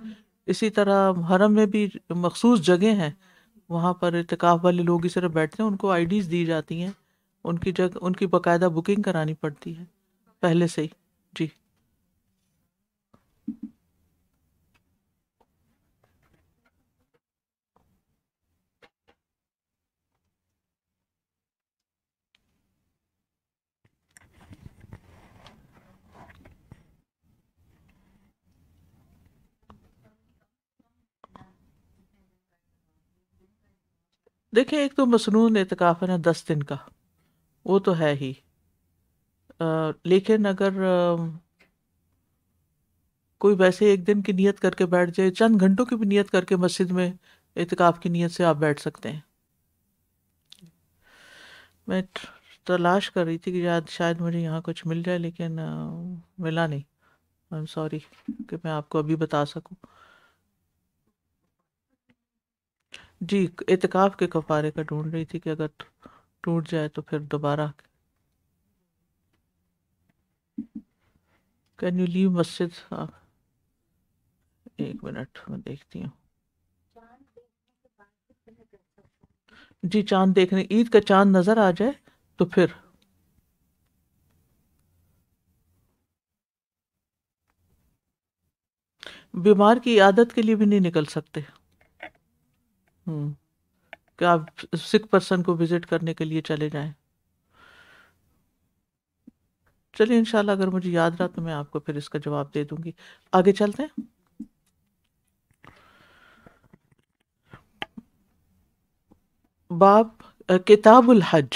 اسی طرح حرم میں بھی مخصوص جگہ ہیں، وہاں پر اعتکاف والے لوگ اس طرح بیٹھتے ہیں، ان کو آئی ڈیز دی جاتی ہیں، ان کی جگہ ان کی باقاعدہ بکنگ کرانی پڑتی ہے پہلے سے ہی. جی دیکھیں ایک تو مصنون اعتکاف ہے نا 10 دن کا، وہ تو ہے ہی، لیکن اگر کوئی ویسے ایک دن کی نیت کر کے بیٹھ جائے، چند گھنٹوں کی بھی نیت کر کے مسجد میں اعتکاف کی نیت سے آپ بیٹھ سکتے ہیں. میں تلاش کر رہی تھی کہ شاید مجھے یہاں کچھ مل جائے لیکن ملا نہیں. آئی ایم سوری کہ میں آپ کو ابھی بتا سکوں. جی اعتکاف کے کفارے کا ڈھونڈ رہی تھی کہ اگر ٹوٹ جائے تو پھر دوبارہ. کین یو لیو مسجد؟ ایک منٹ میں دیکھتی ہوں. جی چاند دیکھنے، عید کا چاند نظر آ جائے تو پھر. بیمار کی عیادت کے لیے بھی نہیں نکل سکتے کہ آپ سک پرسن کو وزٹ کرنے کے لیے چلے جائیں. چلیے انشاءاللہ اگر مجھے یاد رہا تو میں آپ کو پھر اس کا جواب دے دوں گی. آگے چلتے ہیں. باب کتاب الحج،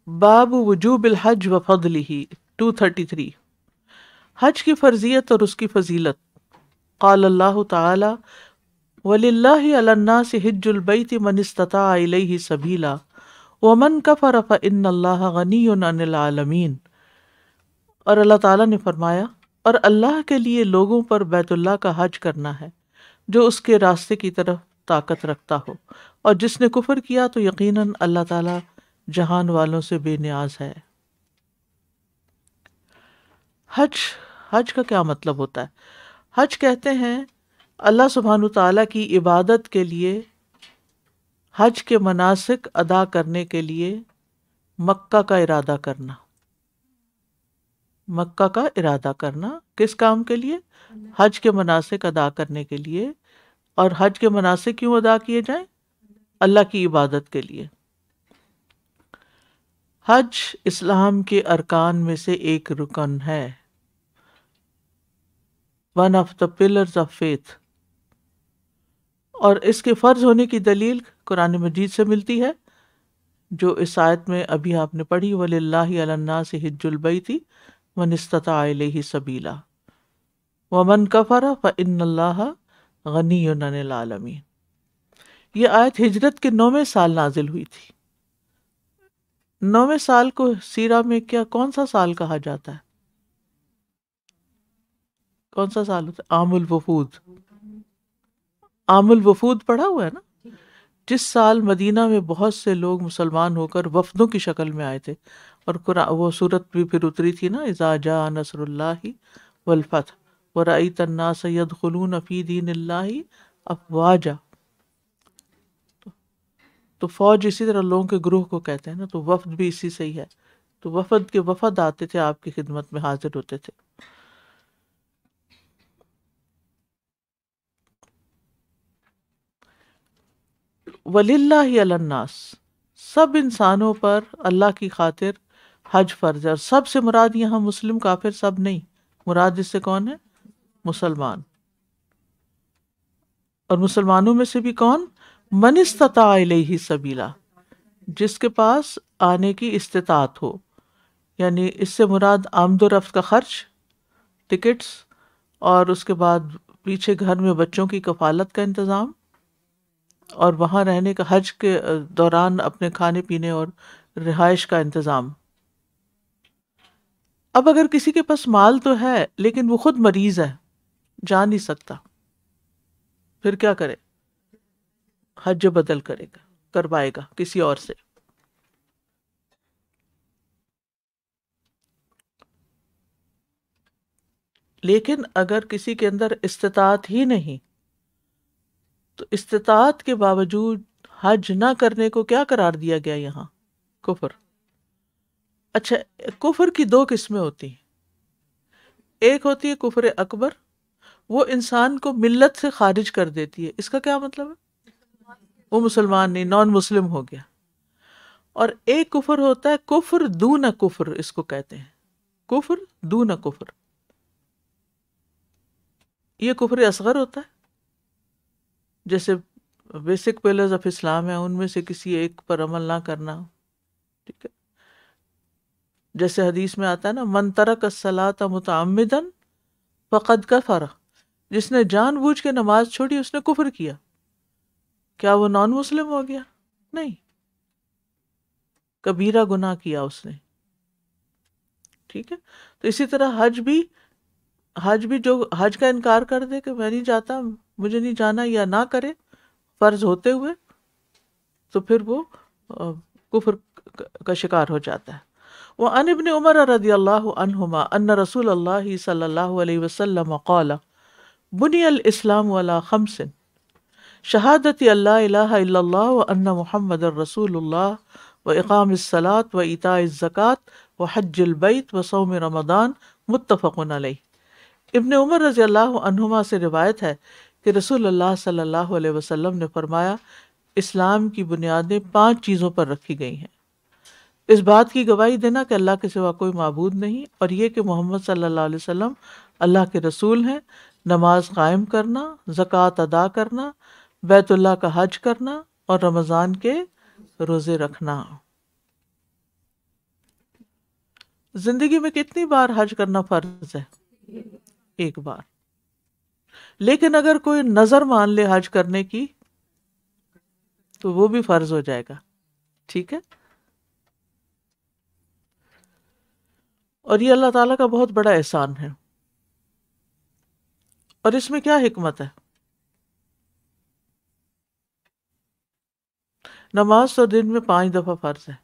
باب وجوب الحج و فضلہ 233. حج کی فرضیت اور اس کی فضیلت. قال اللہ تعالی وَلِلَّهِ عَلَى النَّاسِ حِجُّ الْبَيْتِ مَنِ اسْتَطَاعَ إِلَيْهِ سَبِيلًا وَمَنْ كَفَرَ فَإِنَّ اللَّهَ غَنِيٌّ عَنِ الْعَالَمِينَ. اور اللہ تعالیٰ نے فرمایا اور اللہ کے لیے لوگوں پر بیت اللہ کا حج کرنا ہے جو اس کے راستے کی طرف طاقت رکھتا ہو، اور جس نے کفر کیا تو یقیناً اللہ تعالیٰ جہان والوں سے بے نیاز ہے. حج کا کیا مطلب ہوتا ہے؟ حج کہتے ہیں اللہ سبحانہ تعالیٰ کی عبادت کے لیے حج کے مناسک ادا کرنے کے لیے مکہ کا ارادہ کرنا. مکہ کا ارادہ کرنا کس کام کے لیے؟ حج کے مناسک ادا کرنے کے لیے. اور حج کے مناسک کیوں ادا کیے جائیں؟ اللہ کی عبادت کے لیے. حج اسلام کے ارکان میں سے ایک رکن ہے، one of the pillars of faith. اور اس کے فرض ہونے کی دلیل قرآن مجید سے ملتی ہے جو اس آیت میں ابھی آپ نے پڑھی، وَلِلَّهِ عَلَى النَّاسِ حِجُّ الْبَيْتِ مَنِ اسْتَطَاعَ إِلَيْهِ سَبِيلًا وَمَنْ كَفَرَ فَإِنَّ اللَّهَ غَنِيٌّ عَنِ الْعَالَمِينَ. یہ آیت ہجرت کے 9ویں سال نازل ہوئی تھی. 9ویں سال کو سیرہ میں کیا کون سا سال کہا جاتا ہے؟ کون سا سال ہوتا ہے؟ عام الوفود. عام الوفود پڑھا ہوا ہے نا، جس سال مدینہ میں بہت سے لوگ مسلمان ہو کر وفدوں کی شکل میں آئے تھے، اور قرآن وہ صورت بھی پھر اتری تھی نا، اذا جاء نصر اللہ والفتح ورأیت الناس يدخلون فی دین اللہ افواجا. تو فوج اسی طرح لوگوں کے گروہ کو کہتے ہیں نا، تو وفد بھی اسی سے ہی ہے. تو وفد کے وفد آتے تھے، آپ کی خدمت میں حاضر ہوتے تھے. وَلِلَّهِ عَلَى النَّاسِ، سب انسانوں پر اللہ کی خاطر حج فرض ہے. اور سب سے مراد یہاں مسلم کافر سب نہیں، مراد اس سے کون ہے؟ مسلمان. اور مسلمانوں میں سے بھی کون؟ من استطاع الیہ سبیلا، جس کے پاس آنے کی استطاعت ہو. یعنی اس سے مراد آمد و رفت کا خرچ، ٹکٹس، اور اس کے بعد پیچھے گھر میں بچوں کی کفالت کا انتظام، اور وہاں رہنے کا، حج کے دوران اپنے کھانے پینے اور رہائش کا انتظام. اب اگر کسی کے پاس مال تو ہے لیکن وہ خود مریض ہے، جا نہیں سکتا، پھر کیا کرے؟ حج بدل کرے گا، کروائے گا کسی اور سے. لیکن اگر کسی کے اندر استطاعت ہی نہیں، تو استطاعت کے باوجود حج نہ کرنے کو کیا قرار دیا گیا یہاں؟ کفر. اچھا، کفر کی دو قسمیں ہوتی ہیں. ایک ہوتی ہے کفر اکبر، وہ انسان کو ملت سے خارج کر دیتی ہے. اس کا کیا مطلب ہے؟ وہ مسلمان نہیں، نان مسلم ہو گیا. اور ایک کفر ہوتا ہے کفر دون کفر، اس کو کہتے ہیں کفر دون کفر. یہ کفر اصغر ہوتا ہے، جیسے بیسک پلرز آف اسلام ہے، ان میں سے کسی ایک پر عمل نہ کرنا. ٹھیک ہے، جیسے حدیث میں آتا ہے نا، من ترک الصلاۃ متعمدا فقد کفر، جس نے جان بوجھ کے نماز چھوڑی اس نے کفر کیا. کیا وہ نان مسلم ہو گیا؟ نہیں، کبیرہ گناہ کیا اس نے. ٹھیک ہے، تو اسی طرح حج بھی جو حج کا انکار کر دے کہ میں نہیں جاتا، مجھے نہیں جانا، یا نہ کرے فرض ہوتے ہوئے، تو پھر وہ کفر کا شکار ہو جاتا ہے. وعن ابن عمر رضی اللہ عنہما ان رسول اللہ صلی اللہ علیہ وسلم قال بنی الاسلام علی خمس شہادت اللہ الہ الا اللہ وان محمد رسول اللہ واقام الصلاۃ وایتاء الزکوٰۃ وحج البیت وصوم رمضان متفق علیہ. ابن عمر رضی اللہ عنہما سے روایت ہے کہ رسول اللہ صلی اللہ علیہ وسلم نے فرمایا، اسلام کی بنیادیں 5 چیزوں پر رکھی گئی ہیں. اس بات کی گواہی دینا کہ اللہ کے سوا کوئی معبود نہیں، اور یہ کہ محمد صلی اللہ علیہ وسلم اللہ کے رسول ہیں، نماز قائم کرنا، زکوٰۃ ادا کرنا، بیت اللہ کا حج کرنا، اور رمضان کے روزے رکھنا. زندگی میں کتنی بار حج کرنا فرض ہے؟ ایک بار. لیکن اگر کوئی نظر مان لے حج کرنے کی تو وہ بھی فرض ہو جائے گا. ٹھیک ہے، اور یہ اللہ تعالیٰ کا بہت بڑا احسان ہے. اور اس میں کیا حکمت ہے؟ نماز تو دن میں 5 دفعہ فرض ہے،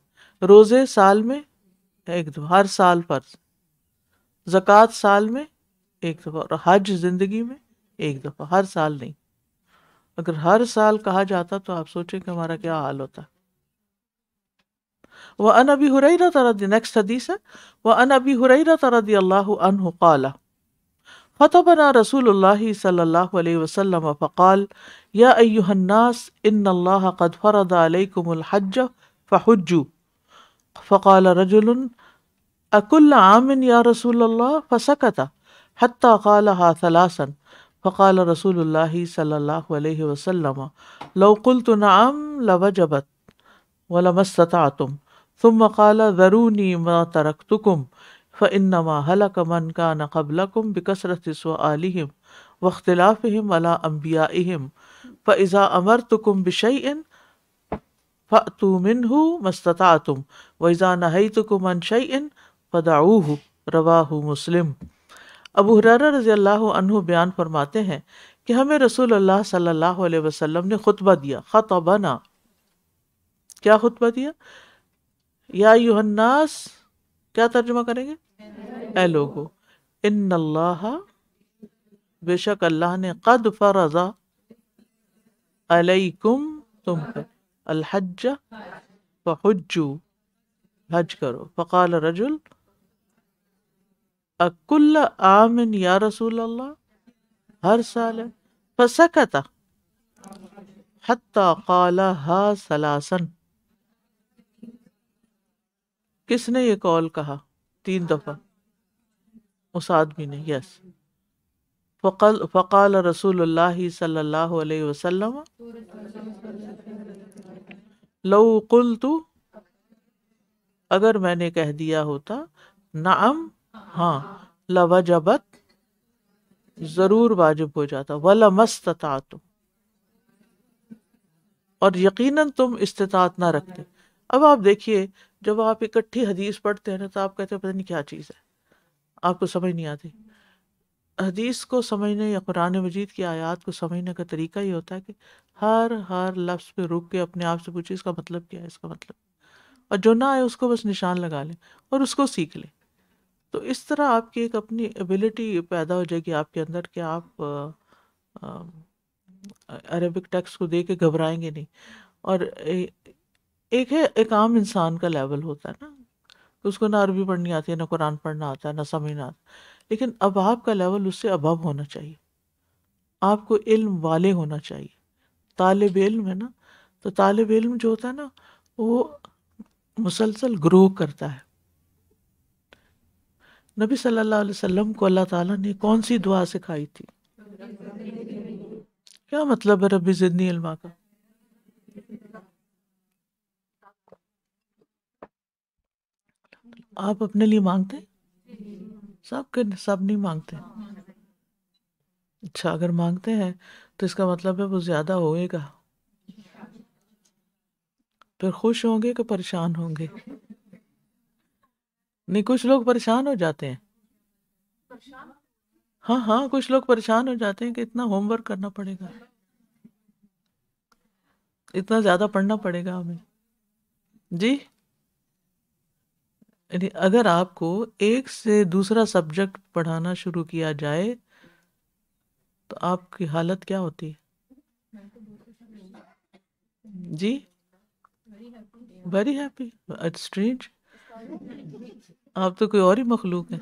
روزے سال میں 1 دفعہ، ہر سال فرض، زکوٰۃ سال میں 1 دفعہ، اور حج زندگی میں 1 دفعہ، ہر سال نہیں. اگر ہر سال کہا جاتا تو آپ سوچیں کہ ہمارا کیا حال ہوتا. وعن ابی ہریرہ رضی، نیکسٹ حدیث ہے، وعن ابی ہریرہ رضی اللہ عنہ قال خطبنا رسول اللہ صلی اللہ علیہ وسلم فقال یا ایہا الناس ان اللہ قد فرض علیکم الحج فحجوا. فقال رجل اکل عام یا رسول اللہ فسکت حتی قالها 3. فقال رسول اللہ صلی اللہ علیہ وسلم لو قلت نعم لوجبت ولما استطعتم. ثم قال ذروني ما تركتكم فإنما هلك من كان قبلكم بكثرة سؤالهم واختلافهم على أنبيائهم فإذا أمرتكم بشيء فَأْتُوا مِنْهُ مَا اسْتَطَعْتُمْ وَإِذَا نَهَيْتُكُمْ عَنْ شَيْءٍ فَدَعُوهُ رواہ مسلم۔ ابو ہریرہ رضی اللہ عنہ بیان فرماتے ہیں کہ ہمیں رسول اللہ صلی اللہ علیہ وسلم نے خطبہ دیا، خطبنا، کیا خطبہ دیا؟ یا ایھا الناس، کیا ترجمہ کریں گے؟ اے لوگو، ان اللہ، بے شک اللہ نے، قد فرض علیکم، تم پر، الحج فحجوا، حج کرو۔ فقال رجل اکل عام یا رسول اللہ، ہر سال ہے؟ فسکت حتی قالها ثلاثا، کس نے یہ قول کہا؟ 3 دفعہ، اس آدمی نے، یس۔ فقال رسول اللہ صلی اللہ علیہ وسلم لو قلت، اگر میں نے کہہ دیا ہوتا، نعم، ہاں، لوجبت، ضرور واجب ہو جاتا، ولما استطعت، اور یقیناً تم استطاعت نہ رکھتے۔ اب آپ دیکھیے، جب آپ اکٹھی حدیث پڑھتے ہیں نا تو آپ کہتے ہیں پتہ نہیں کیا چیز ہے، آپ کو سمجھ نہیں آتی۔ حدیث کو سمجھنے یا قرآن مجید کی آیات کو سمجھنے کا طریقہ یہ ہوتا ہے کہ ہر لفظ پہ رک کے اپنے آپ سے پوچھیں اس کا مطلب کیا ہے، اس کا مطلب، اور جو نہ آئے اس کو بس نشان لگا لیں اور اس کو سیکھ لیں۔ تو اس طرح آپ کی ایک اپنی ایبلٹی پیدا ہو جائے گی آپ کے اندر کہ آپ عربک ٹیکسٹ کو دیکھ کے گھبرائیں گے نہیں۔ اور ایک عام انسان کا لیول ہوتا ہے نا، کہ اس کو نہ عربی پڑھنی آتی ہے، نہ قرآن پڑھنا آتا ہے، نہ سمجھنا آتا ہے، لیکن اب آپ کا لیول اس سے ابو ہونا چاہیے، آپ کو علم والے ہونا چاہیے۔ طالب علم ہے نا، تو طالب علم جو ہوتا ہے نا وہ مسلسل گرو کرتا ہے۔ نبی صلی اللہ علیہ وسلم کو اللہ تعالیٰ نے کون سی دعا سکھائی تھی؟ کیا مطلب ہے ربی زدنی علما کا؟ آپ اپنے لیے مانگتے ہیں؟ سب نہیں مانگتے۔ اچھا، اگر مانگتے ہیں تو اس کا مطلب ہے وہ زیادہ ہوئے گا، پھر خوش ہوں گے کہ پریشان ہوں گے؟ نہیں، کچھ لوگ پریشان ہو جاتے ہیں، ہاں کچھ لوگ پریشان ہو جاتے ہیں کہ اتنا ہوم ورک کرنا پڑے گا، اتنا زیادہ پڑھنا پڑے گا ہمیں۔ جی، یعنی اگر آپ کو ایک سے دوسرا سبجیکٹ پڑھانا شروع کیا جائے تو آپ کی حالت کیا ہوتی ہے؟ جی، ویری ہیپی، اٹس اسٹرینج، آپ تو کوئی اور ہی مخلوق ہیں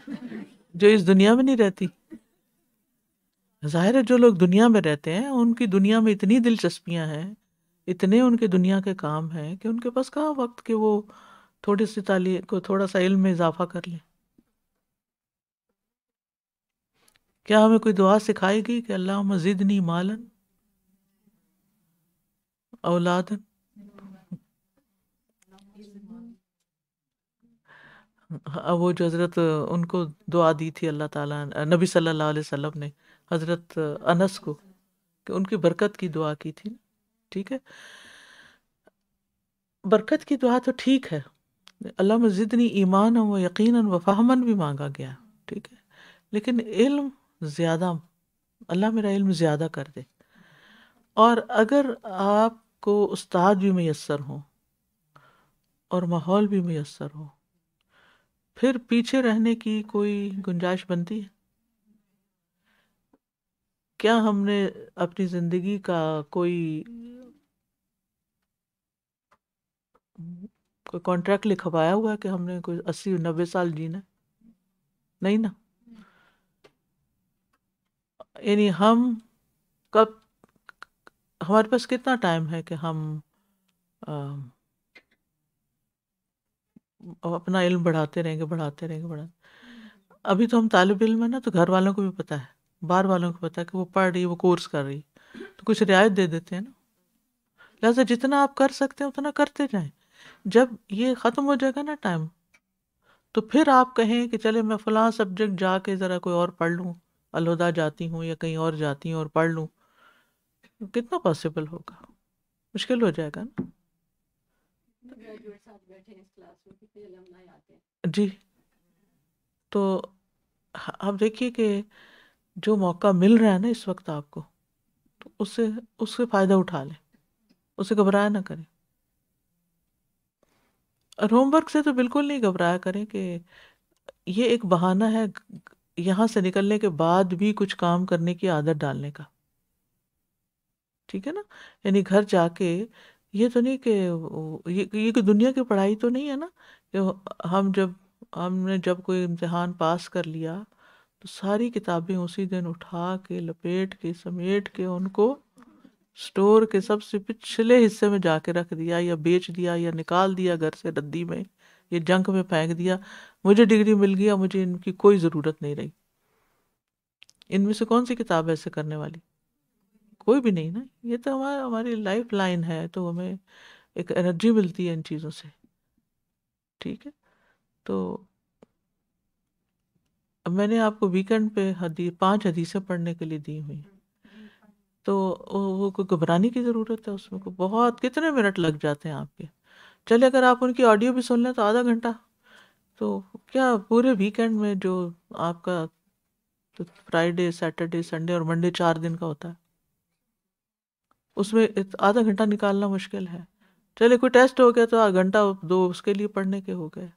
جو اس دنیا میں نہیں رہتی۔ ظاہر ہے جو لوگ دنیا میں رہتے ہیں ان کی دنیا میں اتنی دلچسپیاں ہیں، اتنے ان کے دنیا کے کام ہیں کہ ان کے پاس کہاں وقت کہ وہ تھوڑی سی تعلیم کو، تھوڑا سا علم میں اضافہ کر لیں۔ کیا ہمیں کوئی دعا سکھائے گی کہ اللہم زدنی مالا اولادا؟ وہ جو حضرت ان کو دعا دی تھی اللہ تعالیٰ، نبی صلی اللہ علیہ وسلم نے حضرت انس کو، کہ ان کی برکت کی دعا کی تھی، ٹھیک ہے، برکت کی دعا تو ٹھیک ہے، اللہم زدنی ایمانا و یقینا و فہما بھی مانگا گیا، ٹھیک ہے، لیکن علم زیادہ، اللہ میرا علم زیادہ کر دے۔ اور اگر آپ کو استاد بھی میسر ہوں اور ماحول بھی میسر ہو، پھر پیچھے رہنے کی کوئی گنجائش بنتی ہے؟ کیا ہم نے اپنی زندگی کا کوئی کانٹریکٹ لکھوایا ہوا ہے کہ ہم نے کوئی 80-90 سال جینا ہے؟ نہیں نا۔ یعنی ہم کب، ہمارے پاس کتنا ٹائم ہے کہ ہم اپنا علم بڑھاتے رہیں گے۔ ابھی تو ہم طالب علم ہیں نا، تو گھر والوں کو بھی پتا ہے، باہر والوں کو پتا ہے کہ وہ پڑھ رہی ہے، وہ کورس کر رہی، تو کچھ رعایت دے دیتے ہیں نا۔ لہٰذا جتنا آپ کر سکتے ہیں اتنا کرتے جائیں۔ جب یہ ختم ہو جائے گا نا ٹائم، تو پھر آپ کہیں کہ چلے میں فلاں سبجیکٹ جا کے ذرا کوئی اور پڑھ لوں، الہدا جاتی ہوں یا کہیں اور جاتی ہوں اور پڑھ لوں، کتنا پاسبل ہوگا؟ مشکل ہو جائے گا نا۔ جی تو آپ دیکھیے کہ جو موقع مل رہا ہے نا اس وقت آپ کو، تو اس سے فائدہ اٹھا لیں، اسے گھبرایا نہ کریں. اور ہوم ورک سے تو بالکل نہیں گھبرایا کریں کہ یہ ایک بہانہ ہے یہاں سے نکلنے کے بعد بھی کچھ کام کرنے کی عادت ڈالنے کا. ٹھیک ہے نا، یعنی گھر جا کے یہ تو نہیں کہ یہ کہ دنیا کی پڑھائی تو نہیں ہے نا کہ ہم نے جب کوئی امتحان پاس کر لیا تو ساری کتابیں اسی دن اٹھا کے لپیٹ کے سمیٹ کے ان کو اسٹور کے سب سے پچھلے حصے میں جا کے رکھ دیا یا بیچ دیا یا نکال دیا گھر سے ردی میں یا جنک میں پھینک دیا. مجھے ڈگری مل گیا، مجھے ان کی کوئی ضرورت نہیں رہی. ان میں سے کون سی کتاب ایسے کرنے والی؟ کوئی بھی نہیں نا. یہ تو ہماری لائف لائن ہے، تو ہمیں ایک انرجی ملتی ہے ان چیزوں سے. ٹھیک ہے، تو اب میں نے آپ کو ویکنڈ پہ 5 حدیثیں پڑھنے کے لیے دی ہوئی، تو وہ کوئی گھبرانے کی ضرورت ہے اس میں؟ کوئی بہت کتنے منٹ لگ جاتے ہیں آپ کے. چلے اگر آپ ان کی آڈیو بھی سن لیں تو آدھا گھنٹہ. تو کیا پورے ویکنڈ میں جو آپ کا فرائیڈے سیٹرڈے سنڈے اور منڈے 4 دن کا ہوتا ہے، اس میں آدھا گھنٹہ نکالنا مشکل ہے. چلے کوئی ٹیسٹ ہو گیا تو آدھا گھنٹہ 2 اس کے لیے پڑھنے کے ہو گئے.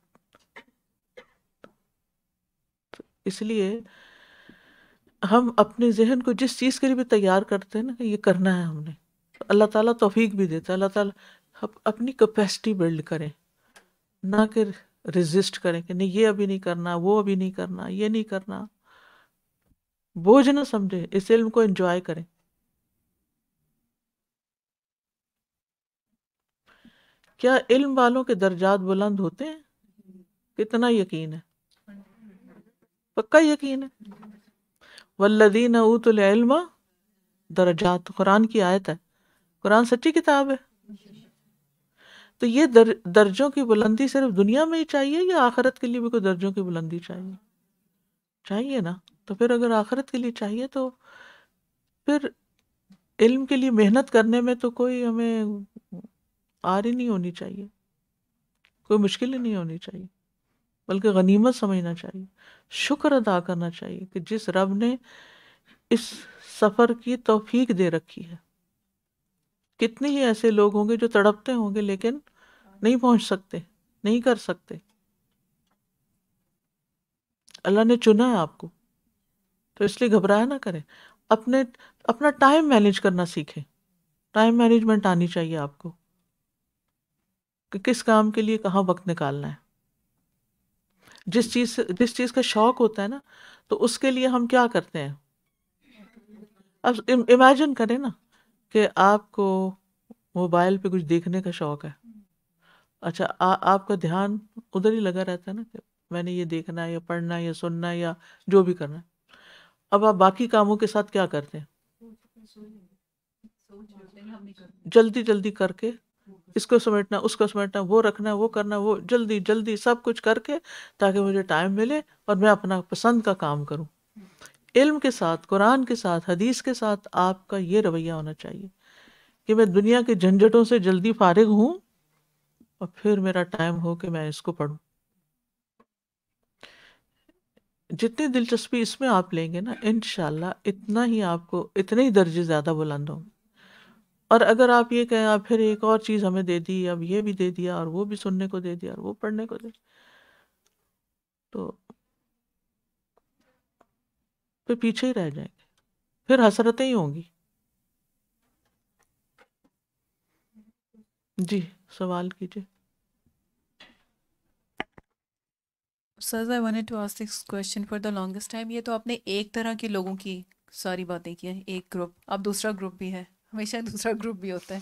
اس لیے ہم اپنے ذہن کو جس چیز کے لیے بھی تیار کرتے ہیں نا کہ یہ کرنا ہے ہم نے، اللہ تعالیٰ توفیق بھی دیتا ہے. اللہ تعالیٰ اپنی کیپیسٹی بلڈ کریں، نہ کہ ریزسٹ کریں کہ نہیں یہ ابھی نہیں کرنا، وہ ابھی نہیں کرنا، یہ نہیں کرنا. بوجھ نہ سمجھیں، اس علم کو انجوائے کریں. کیا علم والوں کے درجات بلند ہوتے ہیں؟ کتنا یقین ہے؟ پکا یقین ہے. والذین اوتوا العلم درجات، قرآن کی آیت ہے، قرآن سچی کتاب ہے. تو یہ درجوں کی بلندی صرف دنیا میں ہی چاہیے یا آخرت کے لیے بھی کوئی درجوں کی بلندی چاہیے؟ چاہیے نا. تو پھر اگر آخرت کے لیے چاہیے تو پھر علم کے لیے محنت کرنے میں تو کوئی ہمیں آر ہی نہیں ہونی چاہیے، کوئی مشکل ہی نہیں ہونی چاہیے، بلکہ غنیمت سمجھنا چاہیے، شکر ادا کرنا چاہیے کہ جس رب نے اس سفر کی توفیق دے رکھی ہے. کتنے ہی ایسے لوگ ہوں گے جو تڑپتے ہوں گے لیکن نہیں پہنچ سکتے، نہیں کر سکتے. اللہ نے چنا ہے آپ کو، تو اس لیے گھبرایا نہ کریں. اپنا ٹائم مینیج کرنا سیکھیں. ٹائم مینجمنٹ آنی چاہیے آپ کو کہ کس کام کے لیے کہاں وقت نکالنا ہے. جس چیز کا شوق ہوتا ہے نا تو اس کے لیے ہم کیا کرتے ہیں. اب امیجن کریں نا کہ آپ کو موبائل پہ کچھ دیکھنے کا شوق ہے. اچھا آپ کا دھیان ادھر ہی لگا رہتا ہے نا کہ میں نے یہ دیکھنا ہے یا پڑھنا ہے یا سننا ہے یا جو بھی کرنا ہے. اب آپ باقی کاموں کے ساتھ کیا کرتے ہیں؟ جلدی جلدی کر کے اس کو سمیٹنا، اس کو سمیٹنا، وہ رکھنا، وہ کرنا، وہ جلدی جلدی سب کچھ کر کے تاکہ مجھے ٹائم ملے اور میں اپنا پسند کا کام کروں. علم کے ساتھ، قرآن کے ساتھ، حدیث کے ساتھ آپ کا یہ رویہ ہونا چاہیے کہ میں دنیا کے جھنجھٹوں سے جلدی فارغ ہوں اور پھر میرا ٹائم ہو کہ میں اس کو پڑھوں. جتنی دلچسپی اس میں آپ لیں گے نا انشاءاللہ اتنا ہی آپ کو اتنے ہی درجے زیادہ بلند ہوں. اور اگر آپ یہ کہیں آپ پھر ایک اور چیز ہمیں دے دی، اب یہ بھی دے دیا اور وہ بھی سننے کو دے دیا اور وہ پڑھنے کو دے دیا، تو پھر پیچھے ہی رہ جائیں گے، پھر حسرتیں ہی ہوں گی. جی سوال کیجیے. Ustaz, I wanted to ask this question for the longest time. یہ تو آپ نے ایک طرح کے لوگوں کی ساری باتیں کی ہیں، ایک گروپ. اب دوسرا گروپ بھی ہے، ہمیشہ دوسرا گروپ بھی ہوتا ہے.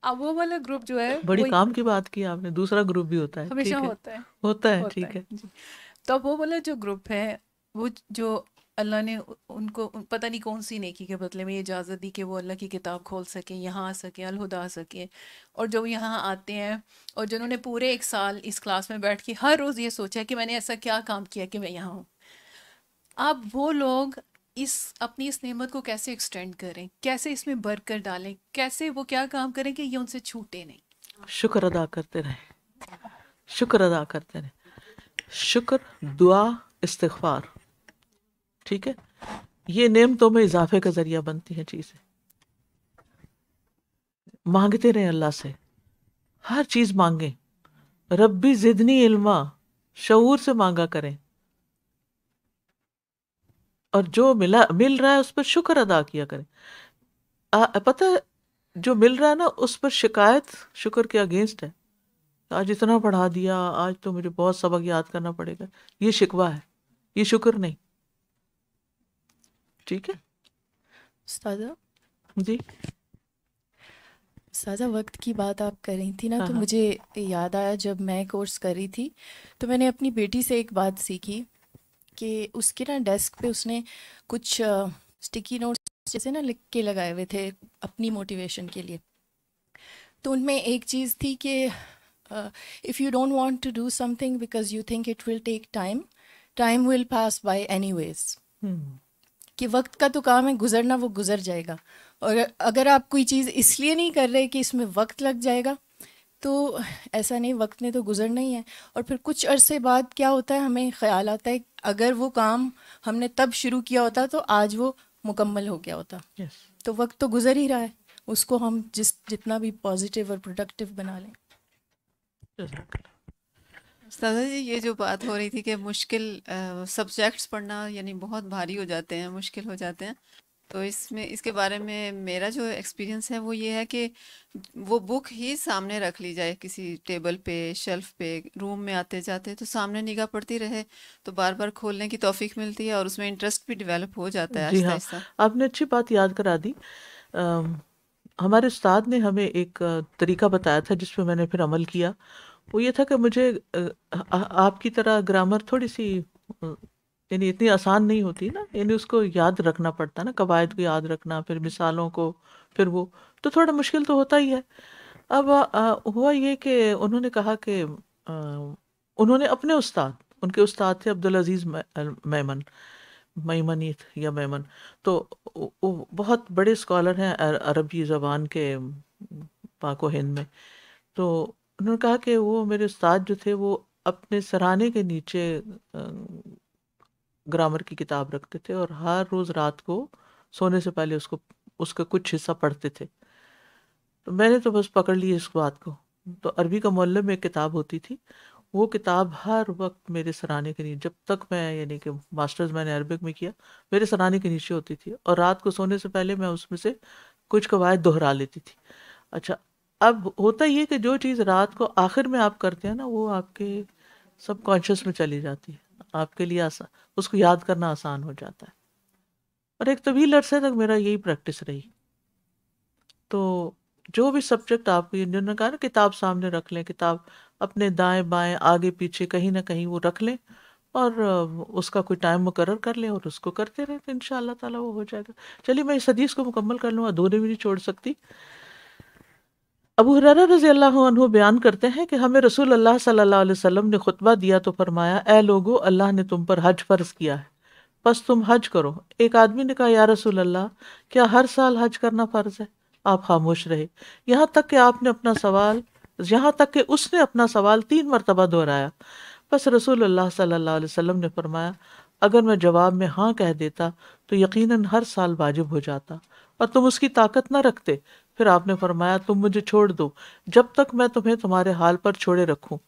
اب وہ والا گروپ جو ہے بڑی کام کی بات کی آپ نے، دوسرا گروپ بھی ہوتا ہے. ہمیشہ ہوتا ہے. ٹھیک ہے. تو وہ والا جو گروپ ہے، وہ جو اللہ نے ان کو پتہ نہیں کون سی نیکی کے بدلے میں یہ اجازت دی کہ وہ اللہ کی کتاب کھول سکیں، یہاں آ سکیں، الہدا آ سکیں، اور جو یہاں آتے ہیں اور جنہوں نے پورے 1 سال اس کلاس میں بیٹھ کے ہر روز یہ سوچا کہ میں نے ایسا کیا کام کیا کہ میں یہاں ہوں. اب وہ لوگ اس اپنی اس نعمت کو کیسے ایکسٹینڈ کریں، کیسے اس میں برکت ڈالیں، کیسے وہ کیا کام کریں کہ یہ ان سے چھوٹے نہیں؟ شکر ادا کرتے رہیں، شکر ادا کرتے رہیں، شکر، دعا، استغفار، ٹھیک ہے، یہ نعمتوں میں اضافے کا ذریعہ بنتی ہیں چیزیں. مانگتے رہیں اللہ سے، ہر چیز مانگیں. ربی زدنی علما، شعور سے مانگا کریں، اور جو مل رہا ہے اس پر شکر ادا کیا کریں. پتہ ہے جو مل رہا ہے نا اس پر شکایت شکر کے اگینسٹ ہے. آج اتنا پڑھا دیا، آج تو مجھے بہت سبق یاد کرنا پڑے گا، یہ شکوہ ہے، یہ شکر نہیں. ٹھیک ہے استاذہ، جی. استاذہ وقت کی بات آپ کر رہی تھی نا، ہاں تو ہاں مجھے یاد آیا جب میں کورس کر رہی تھی تو میں نے اپنی بیٹی سے ایک بات سیکھی کہ اس کے نا ڈیسک پہ اس نے کچھ اسٹکی نوٹس جیسے نا لکھ کے لگائے ہوئے تھے اپنی موٹیویشن کے لیے. تو ان میں ایک چیز تھی کہ if you don't want to do something because you think it will take time, time will pass by anyways. کہ وقت کا تو کام ہے گزرنا، وہ گزر جائے گا. اور اگر آپ کوئی چیز اس لیے نہیں کر رہے کہ اس میں وقت لگ جائے گا تو ایسا نہیں، وقت نے تو گزرنا ہی ہے. اور پھر کچھ عرصے بعد کیا ہوتا ہے، ہمیں خیال آتا ہے اگر وہ کام ہم نے تب شروع کیا ہوتا تو آج وہ مکمل ہو گیا ہوتا. یس. تو وقت تو گزر ہی رہا ہے، اس کو ہم جتنا بھی پازیٹیو اور پروڈکٹیو بنا لیں. استاذہ جی، یہ جو بات ہو رہی تھی کہ مشکل سبجیکٹس پڑھنا یعنی بہت بھاری ہو جاتے ہیں، مشکل ہو جاتے ہیں، تو اس کے بارے میں میرا جو ایکسپیرینس ہے وہ یہ ہے کہ وہ بک ہی سامنے رکھ لی جائے، کسی ٹیبل پہ، شیلف پہ، روم میں آتے جاتے تو سامنے نگاہ پڑتی رہے تو بار بار کھولنے کی توفیق ملتی ہے اور اس میں انٹرسٹ بھی ڈیولپ ہو جاتا ہے جی آہستہ ہاں، آہستہ. آپ نے اچھی بات یاد کرا دی. ہمارے استاد نے ہمیں ایک طریقہ بتایا تھا جس پہ میں نے پھر عمل کیا. وہ یہ تھا کہ مجھے آپ کی طرح گرامر تھوڑی سی یعنی اتنی آسان نہیں ہوتی نا، یعنی اس کو یاد رکھنا پڑتا نا، قواعد کو یاد رکھنا، پھر مثالوں کو، پھر وہ تو تھوڑا مشکل تو ہوتا ہی ہے. اب ہوا یہ کہ انہوں نے کہا کہ انہوں نے اپنے استاد، ان کے استاد تھے عبدالعزیز میمنی یا میمن، تو وہ بہت بڑے اسکالر ہیں عربی زبان کے پاک و ہند میں. تو انہوں نے کہا کہ وہ میرے استاد جو تھے وہ اپنے سرانے کے نیچے گرامر کی کتاب رکھتے تھے اور ہر روز رات کو سونے سے پہلے اس کا کچھ حصہ پڑھتے تھے. تو میں نے تو بس پکڑ لی اس بات کو. تو عربی کا معلم میں ایک کتاب ہوتی تھی، وہ کتاب ہر وقت میرے سرانے کے نیچے، جب تک میں یعنی کہ ماسٹرز میں نے عربک میں کیا، میرے سرانے کے نیچے ہوتی تھی، اور رات کو سونے سے پہلے میں اس میں سے کچھ قواعد دہرا لیتی تھی. اچھا، اب ہوتا یہ کہ جو چیز رات کو آخر میں آپ کرتے ہیں نا وہ آپ کے سب کانشیس میں چلی جاتی ہے، آپ کے لیے آسان، اس کو یاد کرنا آسان ہو جاتا ہے. اور ایک طویل عرصے تک میرا یہی پریکٹس رہی. تو جو بھی سبجیکٹ آپ کو، جنہوں نے کہا نا کتاب سامنے رکھ لیں، کتاب اپنے دائیں بائیں آگے پیچھے کہیں نہ کہیں وہ رکھ لیں، اور اس کا کوئی ٹائم مقرر کر لیں اور اس کو کرتے رہیں تو ان شاء اللہ تعالیٰ وہ ہو جائے گا. چلیے میں اس حدیث کو مکمل کر لوں، ادھورے بھی نہیں چھوڑ سکتی. ابو ہریرہ رضی اللہ عنہ بیان کرتے ہیں کہ ہمیں رسول اللہ صلی اللہ علیہ وسلم نے خطبہ دیا تو فرمایا، اے لوگو، اللہ نے تم پر حج فرض کیا ہے، پس تم حج کرو. ایک آدمی نے کہا، یا رسول اللہ، کیا ہر سال حج کرنا فرض ہے؟ آپ خاموش رہے یہاں تک کہ اس نے اپنا سوال 3 مرتبہ دہرایا. پس رسول اللہ صلی اللہ علیہ وسلم نے فرمایا، اگر میں جواب میں ہاں کہہ دیتا تو یقیناً ہر سال واجب ہو جاتا اور تم اس کی طاقت نہ رکھتے. پھر آپ نے فرمایا، تم مجھے چھوڑ دو جب تک میں تمہیں تمہارے حال پر چھوڑے رکھوں،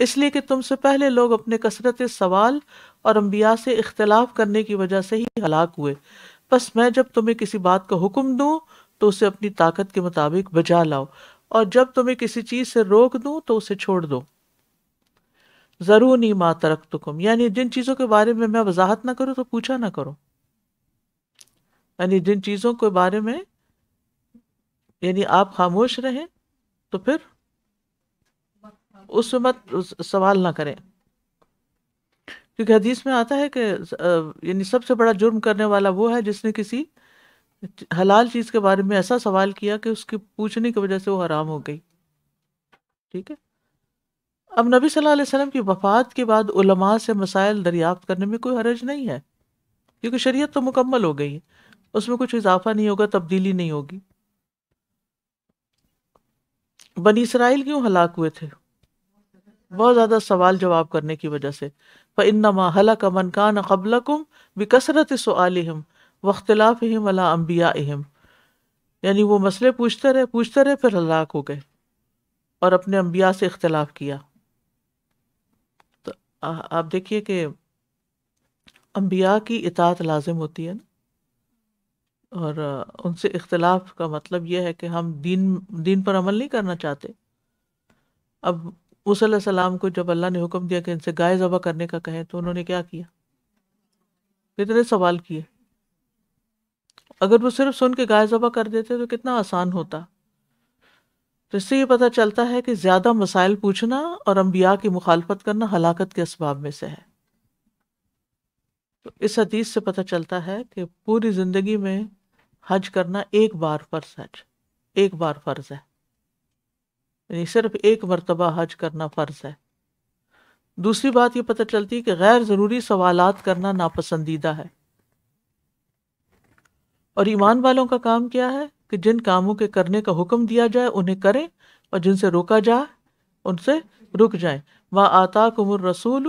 اس لیے کہ تم سے پہلے لوگ اپنے کثرت سوال اور انبیاء سے اختلاف کرنے کی وجہ سے ہی ہلاک ہوئے. بس میں جب تمہیں کسی بات کا حکم دوں تو اسے اپنی طاقت کے مطابق بجا لاؤ، اور جب تمہیں کسی چیز سے روک دوں تو اسے چھوڑ دو. ضرورنی ما ترکتکم، یعنی جن چیزوں کے بارے میں وضاحت نہ کروں تو پوچھا نہ کرو. یعنی جن چیزوں کے بارے میں یعنی آپ خاموش رہیں تو پھر اس وقت سوال نہ کریں، کیونکہ حدیث میں آتا ہے کہ یعنی سب سے بڑا جرم کرنے والا وہ ہے جس نے کسی حلال چیز کے بارے میں ایسا سوال کیا کہ اس کی پوچھنے کی وجہ سے وہ حرام ہو گئی. ٹھیک ہے. اب نبی صلی اللہ علیہ وسلم کی وفات کے بعد علماء سے مسائل دریافت کرنے میں کوئی حرج نہیں ہے، کیونکہ شریعت تو مکمل ہو گئی ہے، اس میں کچھ اضافہ نہیں ہوگا، تبدیلی نہیں ہوگی۔ بنی اسرائیل کیوں ہلاک ہوئے تھے؟ بہت زیادہ سوال جواب کرنے کی وجہ سے۔ فَإِنَّمَا هَلَكَ مَنْ كَانَ قَبْلَكُمْ بِكَثْرَةِ سُؤَالِهِمْ وَاخْتِلَافِهِمْ عَلَىٰ أَنْبِيَائِهِمْ، یعنی وہ مسئلے پوچھتے رہے پھر ہلاک ہو گئے اور اپنے انبیاء سے اختلاف کیا۔ تو آپ دیکھیے کہ انبیاء کی اطاعت لازم ہوتی ہے نا، اور ان سے اختلاف کا مطلب یہ ہے کہ ہم دین پر عمل نہیں کرنا چاہتے۔ اب موسیٰ علیہ السلام کو جب اللہ نے حکم دیا کہ ان سے گائے ذبح کرنے کا کہیں تو انہوں نے کیا کیا؟ کتنے سوال کیے۔ اگر وہ صرف سن کے گائے ذبح کر دیتے تو کتنا آسان ہوتا۔ تو اس سے یہ پتہ چلتا ہے کہ زیادہ مسائل پوچھنا اور انبیاء کی مخالفت کرنا ہلاکت کے اسباب میں سے ہے۔ تو اس حدیث سے پتہ چلتا ہے کہ پوری زندگی میں حج کرنا ایک بار فرض ہے، ایک بار فرض ہے، یعنی صرف ایک مرتبہ حج کرنا فرض ہے۔ دوسری بات یہ پتہ چلتی ہے کہ غیر ضروری سوالات کرنا ناپسندیدہ ہے، اور ایمان والوں کا کام کیا ہے کہ جن کاموں کے کرنے کا حکم دیا جائے انہیں کریں، اور جن سے روکا جائے ان سے رک جائیں۔ ما آتاکم الرسول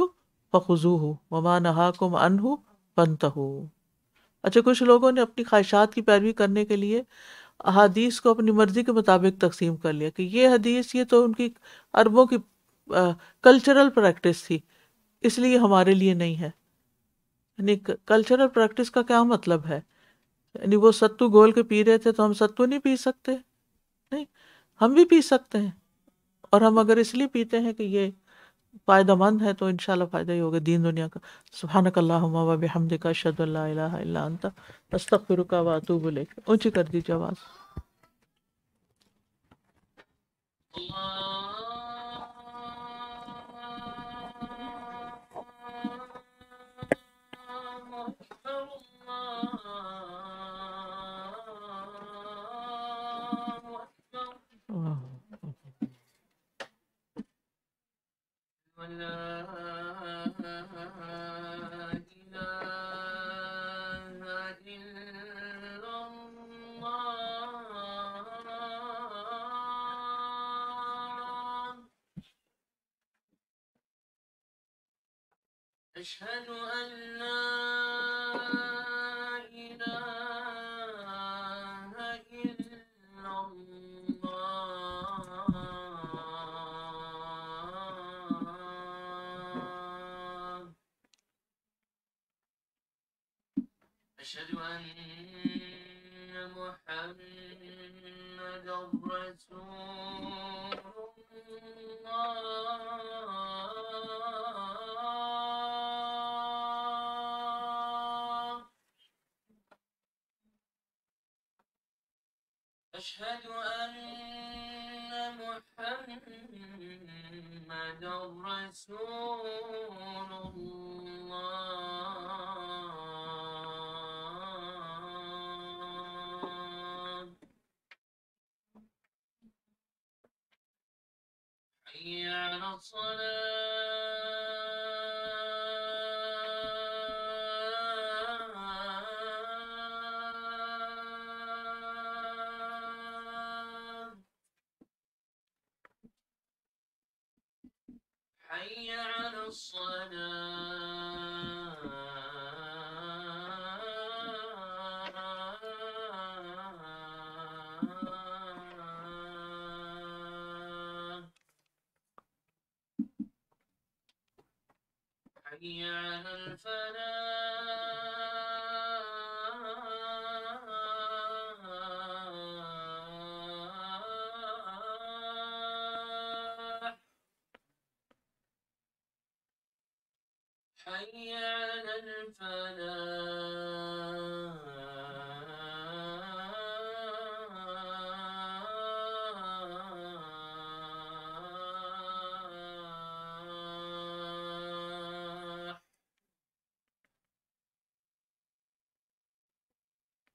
فخذوہ وما نہاکم عنہ فانتہوا۔ اچھا، کچھ لوگوں نے اپنی خواہشات کی پیروی کرنے کے لیے احادیث کو اپنی مرضی کے مطابق تقسیم کر لیا کہ یہ حدیث یہ تو ان کی عربوں کی کلچرل پریکٹس تھی، اس لیے ہمارے لیے نہیں ہے۔ یعنی کلچرل پریکٹس کا کیا مطلب ہے؟ یعنی وہ ستو گول کے پی رہے تھے تو ہم ستو نہیں پی سکتے؟ نہیں، ہم بھی پی سکتے ہیں، اور ہم اگر اس لیے پیتے ہیں کہ یہ فائدہ مند ہے تو انشاءاللہ فائدہ ہی ہوگا دین دنیا کا۔ سبحانک اللہم و بحمدک، اشہد ان لا الہ الا انت، استغفرک و اتوب الیک۔ اونچی کر دیجیے آواز۔ أشهد أن لا إله إلا الله، أشهد أن محمدا رسول الله، أشهد أن محمدا رسول الله، حي على الصلاة، حي على الصلاة، حي على الفلاح، حي على الفلاح،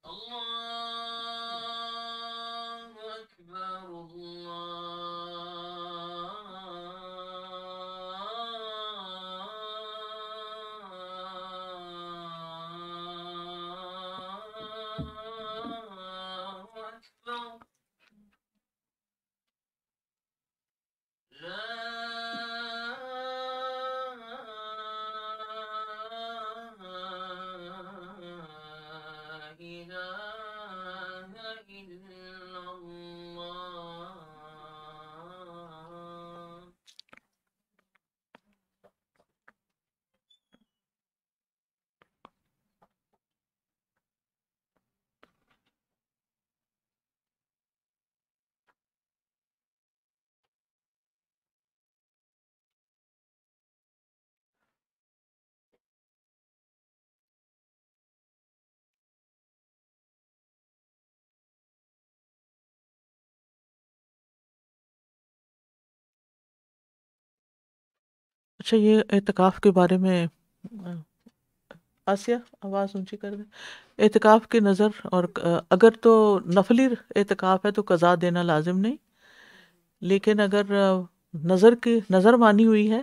الله أكبر، الله اچھا، یہ اعتکاف کے بارے میں آسیہ آواز اونچی کر دیں. اعتکاف کی نظر اور اگر تو نفلی اعتکاف ہے تو قضا دینا لازم نہیں، لیکن اگر نظر مانی ہوئی ہے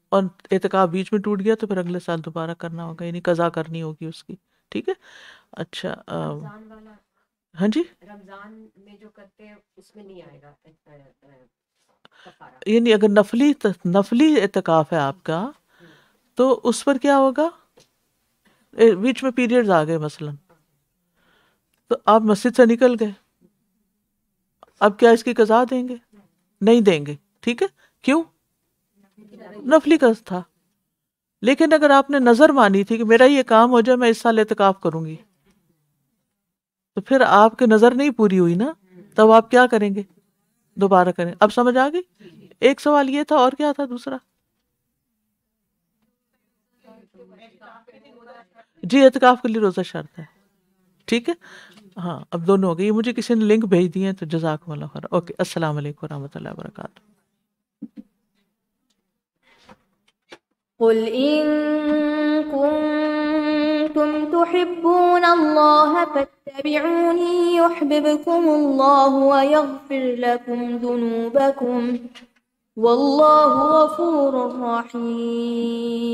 اور اعتکاف بیچ میں ٹوٹ گیا تو پھر اگلے سال دوبارہ کرنا ہوگا، یعنی قضا کرنی ہوگی اس کی. ٹھیک ہے. اچھا رمضان والا ہاں جی، رمضان میں جو کرتے ہیں اس میں نہیں آئے گا کفارہ. یعنی اگر نفلی اعتکاف ہے آپ کا تو اس پر کیا ہوگا؟ بیچ میں پیریڈز آ گئے مثلا، تو آپ مسجد سے نکل گئے، اب کیا اس کی قضا دیں گے؟ نہیں دیں گے. ٹھیک ہے. کیوں؟ نفلی کا تھا. لیکن اگر آپ نے نظر مانی تھی کہ میرا یہ کام ہو جائے میں اس سال اعتکاف کروں گی، تو پھر آپ کی نظر نہیں پوری ہوئی نا، تب آپ کیا کریں گے؟ دوبارہ کریں. اب سمجھ آ گئی؟ ایک سوال یہ تھا، اور کیا تھا دوسرا؟ جی، اعتکاف کے لیے روزہ شرط ہے. ٹھیک ہے. ہاں، اب دونوں ہو گئی. یہ مجھے کسی نے لنک بھیج دیے ہیں تو جزاکم اللہ خیر. اوکے، السلام علیکم ورحمۃ اللہ وبرکاتہ. قل إن كنتم تحبون الله فاتبعوني يحببكم الله ويغفر لكم ذنوبكم والله غفور رحيم.